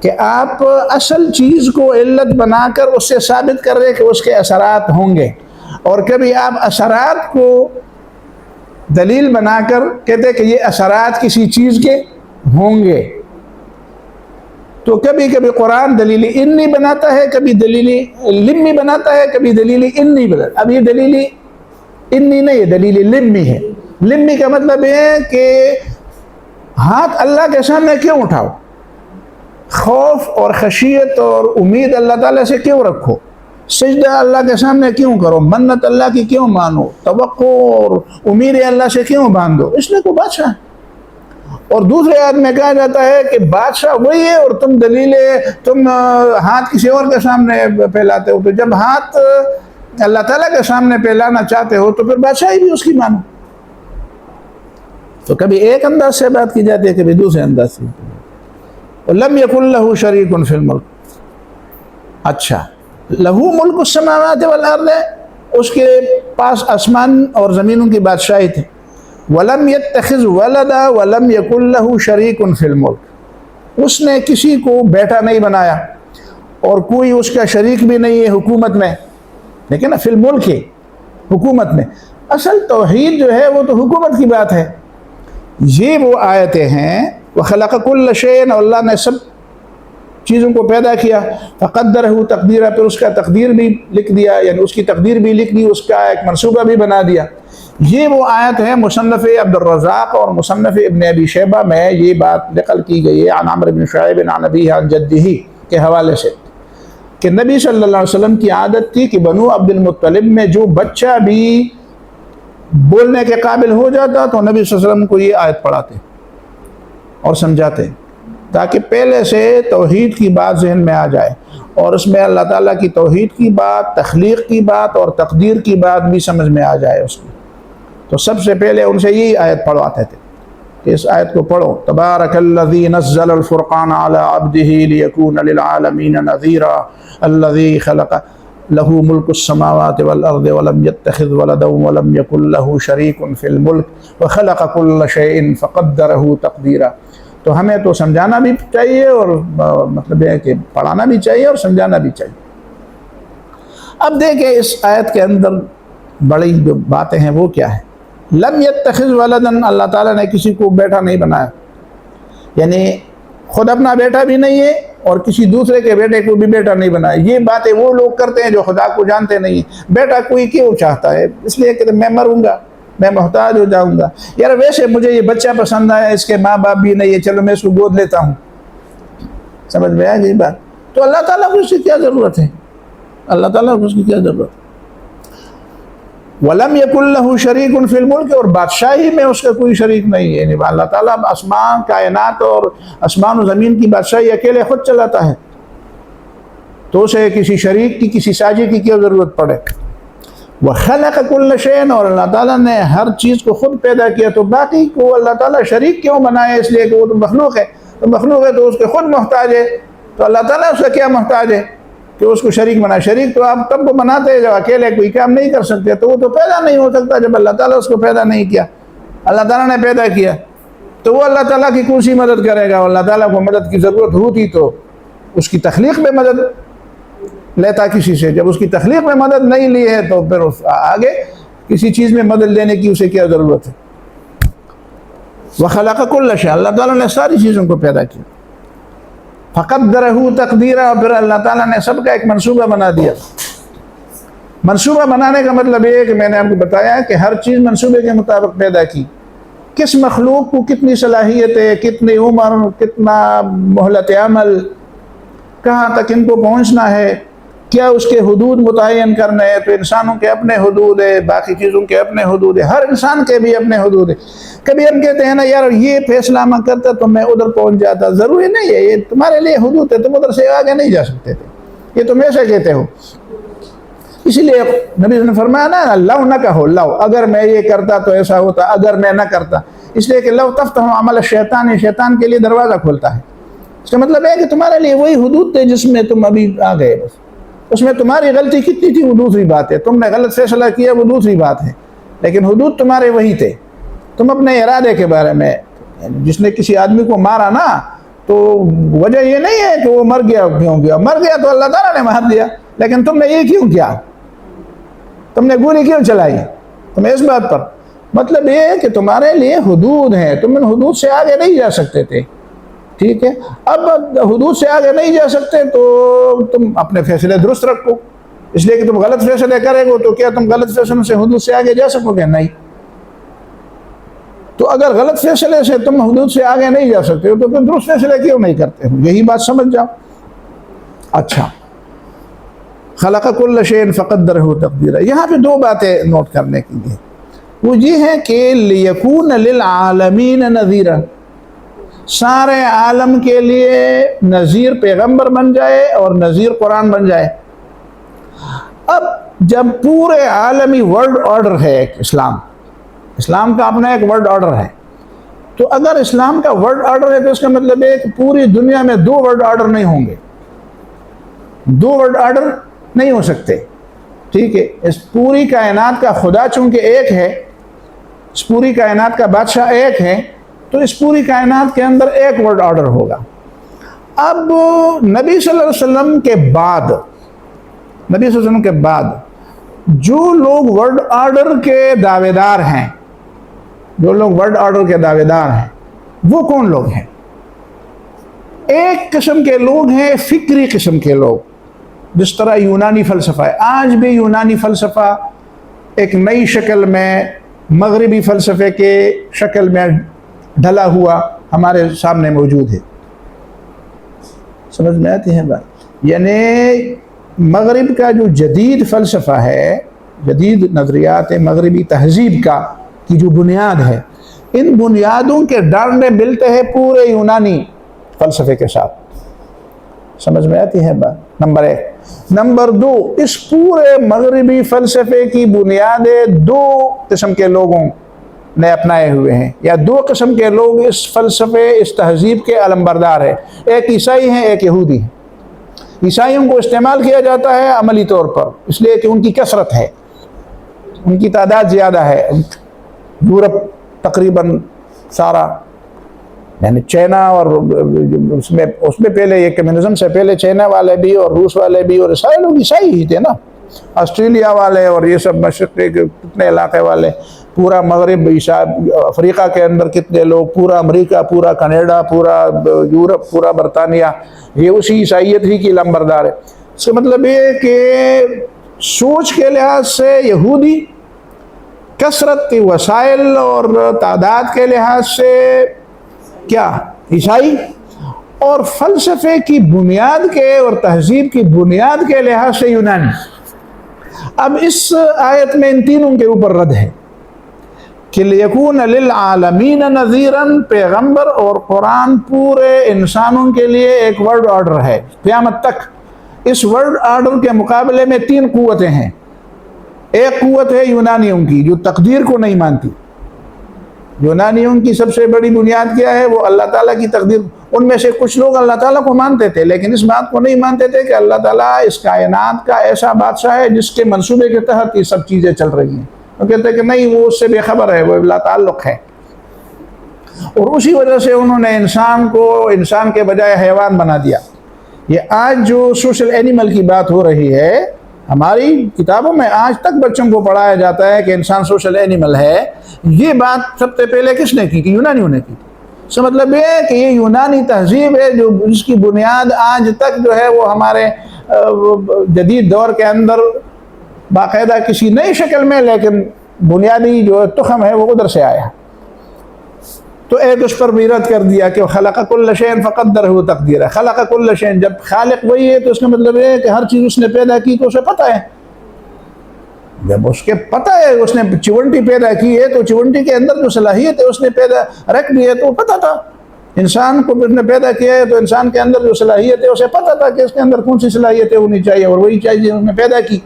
کہ آپ اصل چیز کو علت بنا کر اس سے ثابت کر رہے کہ اس کے اثرات ہوں گے. اور کبھی آپ اثرات کو دلیل بنا کر کہتے کہ یہ اثرات کسی چیز کے ہوں گے. تو کبھی کبھی قرآن دلیل انی بناتا ہے، کبھی دلیل لمی بناتا ہے، کبھی دلیل انی بناتا ہے. اب یہ دلیل انی نہیں ہے، دلیل لمی ہے. لمی کا مطلب ہے کہ ہاتھ اللہ کے سامنے کیوں اٹھاؤ، خوف اور خشیت اور امید اللہ تعالیٰ سے کیوں رکھو، سجدہ اللہ کے سامنے کیوں کرو، منت اللہ کی کیوں مانو، توقع اور امید اللہ سے کیوں باندھو، اس لیے کو بادشاہ. اور دوسرے آیت میں کہا جاتا ہے کہ بادشاہ وہی ہے اور تم ہاتھ کسی اور کے سامنے پھیلاتے ہو. تو جب ہاتھ اللہ تعالیٰ کے سامنے پھیلانا چاہتے ہو تو پھر بادشاہی بھی اس کی مانو. تو کبھی ایک انداز سے بات کی جاتی ہے، کبھی دوسرے انداز سے. لم یکن لہ شریک فی الملک. اچھا، لہو ملک السماوات والارض، اس کے پاس آسمان اور زمینوں کی بادشاہی تھی. ولم یتخذ ولدا ولم یکن لہ شریک فی الملک، اس نے کسی کو بیٹا نہیں بنایا اور کوئی اس کا شریک بھی نہیں ہے حکومت میں. لیکن فی الملک ہے، حکومت میں. اصل توحید جو ہے وہ تو حکومت کی بات ہے. یہ وہ آیتیں ہیں وَخَلَقَ كُلَّ شَيْءٍ، اور اللہ نے سب چیزوں کو پیدا کیا. فَقَدَّرَهُ تقدیرا، پھر اس کا تقدیر بھی لکھ دیا، یعنی اس کی تقدیر بھی لکھ دی، اس کا ایک منصوبہ بھی بنا دیا. یہ وہ آیت ہے مصنف عبد الرزاق اور مصنف ابن ابی شیبہ میں یہ بات نقل کی گئی ہے عن عمرو بن شعیب عن ابیہ عن جدہ کے حوالے سے کہ نبی صلی اللہ علیہ وسلم کی عادت تھی کہ بنو عبد المطلب میں جو بچہ بھی بولنے کے قابل ہو جاتا تو نبی صلی اللہ علیہ وسلم کو یہ آیت پڑھاتے اور سمجھاتے تاکہ پہلے سے توحید کی بات ذہن میں آ جائے، اور اس میں اللہ تعالیٰ کی توحید کی بات، تخلیق کی بات اور تقدیر کی بات بھی سمجھ میں آ جائے اس کی. تو سب سے پہلے ان سے یہی آیت پڑھواتے تھے کہ اس آیت کو پڑھو. تبارک الذی نزل الفرقان علی عبدہ لیکون للعالمین نذیرا الذی خلق لہ ملک السماوات والارض ولم یتخذ ولدا ولم یکن لہ شریک فی الملک وخلق کل شیء فقدرہ تقدیرا. تو ہمیں تو سمجھانا بھی چاہیے اور مطلب ہے کہ پڑھانا بھی چاہیے اور سمجھانا بھی چاہیے. اب دیکھیں اس آیت کے اندر بڑی جو باتیں ہیں وہ کیا ہے. لم یتخذ ولدا، اللہ تعالیٰ نے کسی کو بیٹا نہیں بنایا، یعنی خود اپنا بیٹا بھی نہیں ہے اور کسی دوسرے کے بیٹے کو بھی بیٹا نہیں بنایا. یہ باتیں وہ لوگ کرتے ہیں جو خدا کو جانتے نہیں ہیں. بیٹا کوئی کیوں چاہتا ہے؟ اس لیے کہ میں مروں گا، میں محتاج ہو جاؤں گا. یار ویسے مجھے یہ بچہ پسند آیا، اس کے ماں باپ بھی نہیں ہے، چلو میں اس کو گود لیتا ہوں. سمجھ میں آیا یہ بات؟ تو اللہ تعالیٰ کو اس کی کیا ضرورت ہے؟ اللہ تعالیٰ کو اس کی کیا ضرورت ہے؟ وَلَمْ يَكُنْ لَهُ شَرِيكٌ فِي الْمُلْكِ، اور بادشاہی میں اس کا کوئی شریک نہیں ہے. یعنی اللہ تعالیٰ آسمان، کائنات اور آسمان و زمین کی بادشاہی اکیلے خود چلاتا ہے، تو اسے کسی شریک کی، کسی ساجی کی کیا ضرورت پڑے؟ وَخَلَقَ كُلَّ شَيْءٍ، اور اللہ تعالیٰ نے ہر چیز کو خود پیدا کیا، تو باقی کو اللہ تعالیٰ شریک کیوں بنائے؟ اس لیے کہ وہ تو مخلوق ہے، تو مخلوق ہے تو اس کے خود محتاج ہے، تو اللہ تعالیٰ اس کا کیا محتاج ہے کہ اس کو شریک بنائے؟ شریک تو آپ تب کو بناتے ہیں جب اکیلے کوئی کام نہیں کر سکتے، تو وہ تو پیدا نہیں ہو سکتا جب اللہ تعالیٰ اس کو پیدا نہیں کیا۔ اللہ تعالیٰ نے پیدا کیا تو وہ اللہ تعالیٰ کی کون سی مدد کرے گا؟ اللہ تعالیٰ کو مدد کی ضرورت ہوتی تو اس کی تخلیق میں مدد لیتا کسی سے، جب اس کی تخلیق میں مدد نہیں لی ہے تو پھر آگے کسی چیز میں مدد لینے کی اسے کیا ضرورت ہے؟ وَخَلَقَ كُلَّ شَيْءٍ، اللہ تعالیٰ نے ساری چیزوں کو پیدا کیا۔ فَقَدَّرَهُ تَقْدِيرًا، پھر اللہ تعالیٰ نے سب کا ایک منصوبہ بنا دیا۔ منصوبہ بنانے کا مطلب یہ ہے کہ میں نے آپ کو بتایا کہ ہر چیز منصوبے کے مطابق پیدا کی، کس مخلوق کو کتنی صلاحیت ہے، کتنی عمر، کتنا مہلت عمل، کہاں تک ان کو پہنچنا ہے، کیا اس کے حدود متعین کرنے ہیں؟ تو انسانوں کے اپنے حدود ہے، باقی چیزوں کے اپنے حدود ہے، ہر انسان کے بھی اپنے حدود ہے۔ کبھی ہم کہتے ہیں نا یار یہ فیصلہ میں کرتا تو میں ادھر پہنچ جاتا، ضروری نہیں ہے، یہ تمہارے لیے حدود ہے، تم ادھر سے آگے نہیں جا سکتے تھے، یہ تم ایسے کہتے ہو۔ اسی لیے نبی نے فرمایا نا لو نہ کہو، لو اگر میں یہ کرتا تو ایسا ہوتا، اگر میں نہ کرتا، اس لیے کہ لو تفتح عمل الشیطان، یہ شیطان کے لیے دروازہ کھولتا ہے۔ اس کا مطلب ہے کہ تمہارے لیے وہی حدود تھے جس میں تم ابھی آ گئے، بس اس میں تمہاری غلطی کتنی تھی وہ دوسری بات ہے، تم نے غلط فیصلہ کیا وہ دوسری بات ہے، لیکن حدود تمہارے وہی تھے۔ تم اپنے ارادے کے بارے میں، جس نے کسی آدمی کو مارا نا تو وجہ یہ نہیں ہے کہ وہ مر گیا، کیوں گیا مر گیا تو اللہ تعالیٰ نے مار دیا، لیکن تم نے یہ کیوں کیا، تم نے گولی کیوں چلائی؟ تم اس بات پر مطلب یہ ہے کہ تمہارے لیے حدود ہیں، تم ان حدود سے آگے نہیں جا سکتے تھے، ٹھیک ہے؟ اب حدود سے آگے نہیں جا سکتے تو تم اپنے فیصلے درست رکھو، اس لیے کہ تم غلط فیصلے کرے گو تو کیا تم غلط فیصلوں سے حدود سے آگے جا سکو گے؟ نہیں۔ تو اگر غلط فیصلے سے تم حدود سے آگے نہیں جا سکتے ہو تو پھر درست فیصلے کیوں نہیں کرتے ہو؟ یہی بات سمجھ جاؤ۔ اچھا، خلق کل شیء فقدرہ تقدیرا، یہاں پہ دو باتیں نوٹ کرنے کی ہیں، وہ یہ ہے کہ لیکون للعالمین نذیرا، سارے عالم کے لیے نذیر پیغمبر بن جائے اور نذیر قرآن بن جائے۔ اب جب پورے عالمی ورلڈ آرڈر ہے ایک اسلام کا اپنا ایک ورلڈ آرڈر ہے، تو اگر اسلام کا ورلڈ آرڈر ہے تو اس کا مطلب ہے کہ پوری دنیا میں دو ورلڈ آرڈر نہیں ہوں گے، دو ورلڈ آرڈر نہیں ہو سکتے، ٹھیک ہے؟ اس پوری کائنات کا خدا چونکہ ایک ہے، اس پوری کائنات کا بادشاہ ایک ہے، تو اس پوری کائنات کے اندر ایک ورلڈ آرڈر ہوگا۔ اب نبی صلی اللہ علیہ وسلم کے بعد جو لوگ ورلڈ آرڈر کے دعوے دار ہیں، وہ کون لوگ ہیں؟ ایک قسم کے لوگ ہیں فکری قسم کے لوگ، جس طرح یونانی فلسفہ ہے، آج بھی یونانی فلسفہ ایک نئی شکل میں مغربی فلسفے کے شکل میں ڈھلا ہوا ہمارے سامنے موجود ہے۔ سمجھ میں آتی ہے بات؟ یعنی مغرب کا جو جدید فلسفہ ہے، جدید نظریات مغربی تہذیب کی جو بنیاد ہے، ان بنیادوں کے ڈانڈے ملتے ہیں پورے یونانی فلسفے کے ساتھ۔ سمجھ میں آتی ہے بات؟ نمبر ایک۔ نمبر دو، اس پورے مغربی فلسفے کی بنیادیں دو قسم کے لوگوں نے اپنائے ہوئے ہیں، یا دو قسم کے لوگ اس فلسفے، اس تہذیب کے علمبردار ہیں، ایک عیسائی ہیں، ایک یہودی ہیں۔ عیسائیوں کو استعمال کیا جاتا ہے عملی طور پر، اس لیے کہ ان کی کثرت ہے، ان کی تعداد زیادہ ہے۔ یورپ تقریباً سارا، یعنی چائنا، اور اس میں پہلے یہ کمیونزم سے پہلے چائنا والے بھی اور روس والے بھی اور سارے لوگ عیسائی ہی تھے نا، آسٹریلیا والے اور یہ سب مشرق کے کتنے علاقے والے، پورا مغرب، افریقہ کے اندر کتنے لوگ، پورا امریکہ، پورا کینیڈا، پورا یورپ، پورا برطانیہ، یہ اسی عیسائیت ہی کی لمبردار ہے۔ اس کا مطلب یہ ہے کہ سوچ کے لحاظ سے یہودی، کثرت کی وسائل اور تعداد کے لحاظ سے کیا عیسائی، اور فلسفے کی بنیاد کے اور تہذیب کی بنیاد کے لحاظ سے یونانی۔ اب اس آیت میں ان تینوں کے اوپر رد ہے کہ لیکون للعالمین نذیرا، پیغمبر اور قرآن پورے انسانوں کے لیے ایک ورلڈ آرڈر ہے قیامت تک۔ اس ورلڈ آرڈر کے مقابلے میں تین قوتیں ہیں، ایک قوت ہے یونانیوں کی جو تقدیر کو نہیں مانتی. یونانیوں کی سب سے بڑی بنیاد کیا ہے؟ وہ اللہ تعالیٰ کی تقدیر. ان میں سے کچھ لوگ اللہ تعالیٰ کو مانتے تھے لیکن اس بات کو نہیں مانتے تھے کہ اللہ تعالیٰ اس کائنات کا ایسا بادشاہ ہے جس کے منصوبے کے تحت یہ سب چیزیں چل رہی ہیں. وہ کہتے ہیں کہ نہیں، وہ اس سے بے خبر ہے، وہ لا تعلق ہے. اور اسی وجہ سے انہوں نے انسان کو انسان کے بجائے حیوان بنا دیا. یہ آج جو سوشل اینیمل کی بات ہو رہی ہے، ہماری کتابوں میں آج تک بچوں کو پڑھایا جاتا ہے کہ انسان سوشل اینیمل ہے. یہ بات سب سے پہلے کس نے کی تھی؟ یونانیوں نے کی تھی. اس کا مطلب یہ ہے کہ یہ یونانی تہذیب ہے جو جس کی بنیاد آج تک جو ہے وہ ہمارے جدید دور کے اندر باقاعدہ کسی نئی شکل میں، لیکن بنیادی جو تخم ہے وہ ادھر سے آیا. تو ایک اس پر بھی رد کر دیا کہ خلق کل شیء فقدرہ تقدیرا. خلق کل شیء، جب خالق وہی ہے تو اس کا مطلب یہ ہے کہ ہر چیز اس نے پیدا کی تو اسے پتہ ہے. جب اس کے پتہ ہے اس نے چونٹی پیدا کی ہے تو چونٹی کے اندر جو صلاحیت ہے اس نے پیدا رکھ دی ہے تو پتہ تھا. انسان کو اس نے پیدا کیا ہے تو انسان کے اندر جو صلاحیت ہے اسے پتہ تھا کہ اس کے اندر کون سی صلاحیتیں ہونی چاہیے اور وہی چاہیے اس نے پیدا کی.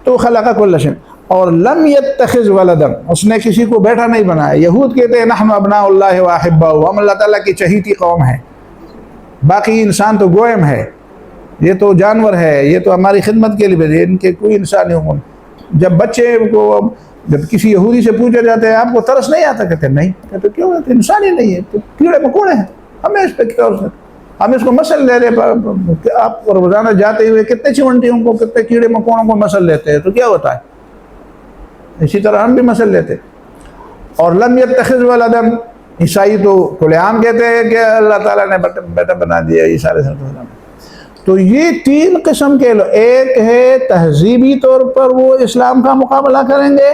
تو خلق کل شیء. اور لم یتخذ ولدا، اس نے کسی کو بیٹا نہیں بنایا. یہود کہتے ہیں نحن ابناء اللہ واحباؤہ، ہم اللہ تعالیٰ کی چہیتی قوم ہیں. باقی انسان تو گوئم ہے، یہ تو جانور ہے، یہ تو ہماری خدمت کے لیے، ان کے کوئی انسانی حقوق. جب بچے کو جب کسی یہودی سے پوچھا جاتا ہے آپ کو ترس نہیں آتا؟ کہتے ہیں نہیں. کہتے کیوں؟ تو انسان ہی نہیں ہے، تو کیڑے مکوڑے ہیں، ہمیں اس پہ کیا؟ ہم اس کو مسل لے رہے. آپ روزانہ جاتے ہوئے کتنے چونٹیوں کو، کتنے کیڑے مکوڑوں کو مسل لیتے ہیں تو کیا ہوتا ہے؟ اسی طرح ہم بھی مسل لیتے. اور لم یتخذ ولدا، عیسائی تو کھلے عام کہتے ہیں کہ اللہ تعالیٰ نے بیٹا بنا دیا عیسیٰ علیہ السلام. تو یہ تین قسم کے لوگ، ایک ہے تہذیبی طور پر وہ اسلام کا مقابلہ کریں گے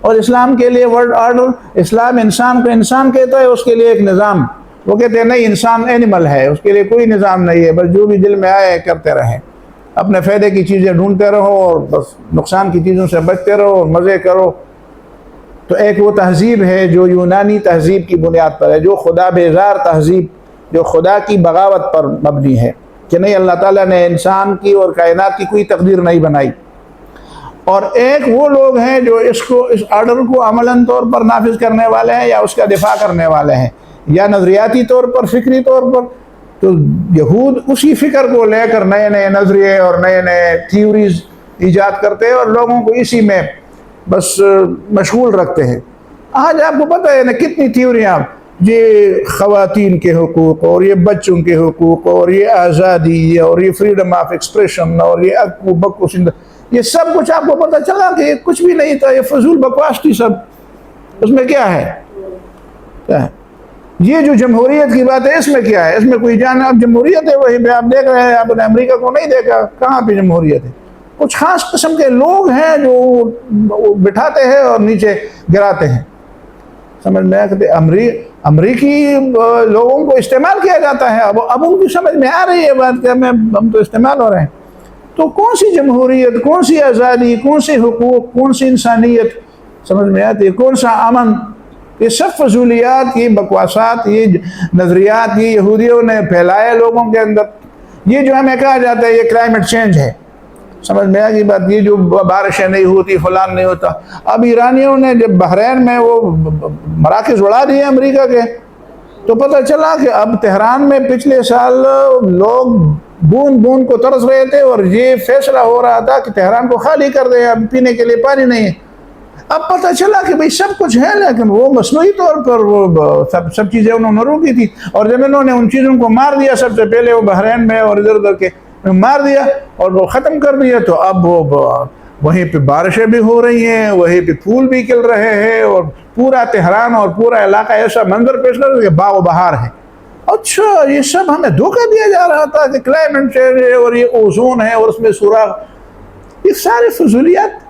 اور اسلام کے لیے ورلڈ آرڈر، اسلام انسان کو انسان کہتا ہے، اس کے لیے ایک نظام. وہ کہتے ہیں نہیں، انسان اینیمل ہے، اس کے لیے کوئی نظام نہیں ہے، بس جو بھی دل میں آئے کرتے رہیں، اپنے فائدے کی چیزیں ڈھونڈتے رہو اور بس نقصان کی چیزوں سے بچتے رہو اور مزے کرو. تو ایک وہ تہذیب ہے جو یونانی تہذیب کی بنیاد پر ہے، جو خدا بیزار تہذیب، جو خدا کی بغاوت پر مبنی ہے کہ نہیں، اللہ تعالیٰ نے انسان کی اور کائنات کی کوئی تقدیر نہیں بنائی. اور ایک وہ لوگ ہیں جو اس آرڈر کو عملاً طور پر نافذ کرنے والے ہیں یا اس کا دفاع کرنے والے ہیں، یا نظریاتی طور پر، فکری طور پر. تو یہود اسی فکر کو لے کر نئے نئے نظریے اور نئے نئے تھیوریز ایجاد کرتے ہیں اور لوگوں کو اسی میں بس مشغول رکھتے ہیں. آج آپ کو پتہ ہے نا کتنی تھیوریاں، یہ خواتین کے حقوق اور یہ بچوں کے حقوق اور یہ آزادی اور یہ فریڈم آف ایکسپریشن اور یہ اکو بکو سندھ، یہ سب کچھ آپ کو پتہ چلا کہ یہ کچھ بھی نہیں تھا، یہ فضول بکواس تھی سب. اس میں کیا ہے؟ یہ جو جمہوریت کی بات ہے اس میں کیا ہے؟ اس میں کوئی جان؟ اب جمہوریت ہے وہی پہ آپ دیکھ رہے ہیں، آپ نے امریکہ کو نہیں دیکھا، کہاں پہ جمہوریت ہے؟ کچھ خاص قسم کے لوگ ہیں جو بٹھاتے ہیں اور نیچے گراتے ہیں. سمجھ میں آتے امریکی لوگوں کو استعمال کیا جاتا ہے. اب ان کی سمجھ میں آ رہی ہے بات کہ ہم تو استعمال ہو رہے ہیں. تو کون سی جمہوریت، کون سی آزادی، کون سے حقوق، کون سی انسانیت سمجھ میں آتی ہے؟ کون سا امن؟ یہ سب فضولیات، یہ بکواسات، یہ نظریات یہ یہودیوں نے پھیلائے لوگوں کے اندر. یہ جو ہمیں کہا جاتا ہے یہ کلائمیٹ چینج ہے، سمجھ میں آگئی بات؟ یہ جو بارشیں نہیں ہوتی، فلان نہیں ہوتا. اب ایرانیوں نے جب بحرین میں وہ مراکز اڑا دیے امریکہ کے، تو پتہ چلا کہ اب تہران میں پچھلے سال لوگ بوند بوند کو ترس رہے تھے اور یہ فیصلہ ہو رہا تھا کہ تہران کو خالی کر دیں، اب پینے کے لیے پانی نہیں ہے. اب پتہ چلا کہ بھئی سب کچھ ہے لیکن وہ مصنوعی طور پر وہ سب چیزیں انہوں نے روکی تھی. اور جب انہوں نے ان چیزوں کو مار دیا، سب سے پہلے وہ بحرین میں اور ادھر ادھر کے مار دیا اور وہ ختم کر دیا، تو اب وہ وہیں پہ بارشیں بھی ہو رہی ہیں، وہیں پہ پھول بھی کھل رہے ہیں اور پورا تہران اور پورا علاقہ ایسا منظر پیش کر رہا ہے کہ باغ و بہار ہے. اچھا، یہ سب ہمیں دھوکہ دیا جا رہا تھا کہ کلائمیٹ چینج ہے اور یہ اوزون ہے اور اس میں سوراخ. یہ سارے فضولیات،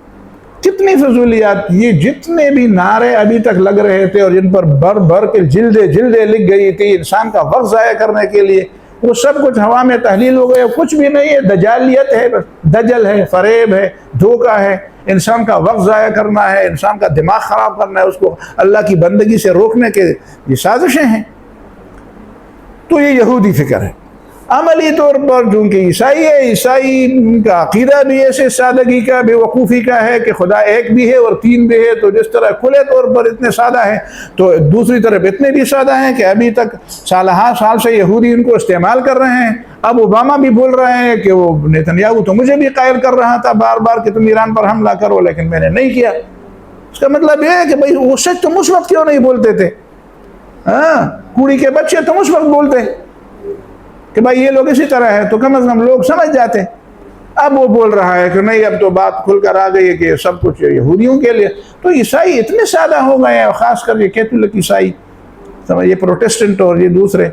کتنی فضولیات. یہ جتنے بھی نعرے ابھی تک لگ رہے تھے اور جن پر بھر بھر کے جلدیں لکھ گئی تھی انسان کا وقت ضائع کرنے کے لیے، وہ سب کچھ ہوا میں تحلیل ہو گئے. کچھ بھی نہیں ہے، دجالیت ہے، دجل ہے، فریب ہے، دھوکہ ہے. انسان کا وقت ضائع کرنا ہے، انسان کا دماغ خراب کرنا ہے، اس کو اللہ کی بندگی سے روکنے کے یہ سازشیں ہیں. تو یہ یہودی فکر ہے. عملی طور پر چونکہ عیسائی ہے، عیسائی کا عقیدہ بھی ایسے سادگی کا، بے وقوفی کا ہے کہ خدا ایک بھی ہے اور تین بھی ہے، تو جس طرح کھلے طور پر اتنے سادہ ہیں تو دوسری طرف اتنے بھی سادہ ہیں کہ ابھی تک سالہا سال سے یہودی ان کو استعمال کر رہے ہیں۔ اب اوباما بھی بول رہے ہیں کہ وہ نیتنیاہو تو مجھے بھی قائل کر رہا تھا بار بار کہ تم ایران پر حملہ کرو، لیکن میں نے نہیں کیا۔ اس کا مطلب یہ ہے کہ بھئی وہ سچ تم اس وقت کیوں نہیں بولتے تھے؟ کوڑی کے بچے تم اس وقت بولتے کہ بھائی یہ لوگ اسی طرح ہے، تو کم از کم لوگ سمجھ جاتے۔ اب وہ بول رہا ہے کہ نہیں، اب تو بات کھل کر آ گئی ہے کہ سب کچھ یہودیوں کے لیے۔ تو عیسائی اتنے سادہ ہو گئے ہیں، خاص کر یہ کیتھولک عیسائی، یہ پروٹسٹنٹ اور یہ دوسرے،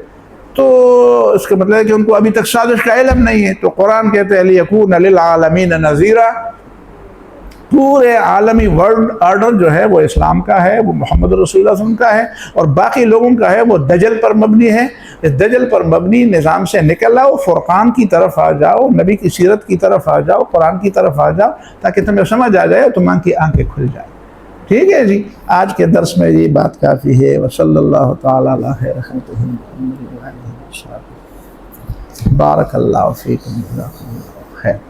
تو اس کا مطلب ہے کہ ان کو ابھی تک سازش کا علم نہیں ہے۔ تو قرآن کہتے ہیں لِيَكُونَ لِلْعَالَمِينَ نَذِيرًا، پورے عالمی ورلڈ آرڈر جو ہے وہ اسلام کا ہے، وہ محمد رسول اللہ صلی اللہ علیہ وسلم کا ہے، اور باقی لوگوں کا ہے وہ دجل پر مبنی ہے۔ اس دجل پر مبنی نظام سے نکل آؤ، فرقان کی طرف آ جاؤ، نبی کی سیرت کی طرف آ جاؤ، قرآن کی طرف آ جاؤ، تاکہ تمہیں سمجھ آ جائے اور تمہاری کی آنکھیں کھل جائیں۔ ٹھیک ہے جی، آج کے درس میں یہ بات کافی ہے۔ وصلی اللہ تعالیٰ علی خیر خلقہ محمد وعلیہ وسلم۔ بارک اللہ فیکم، جزاکم اللہ خیر۔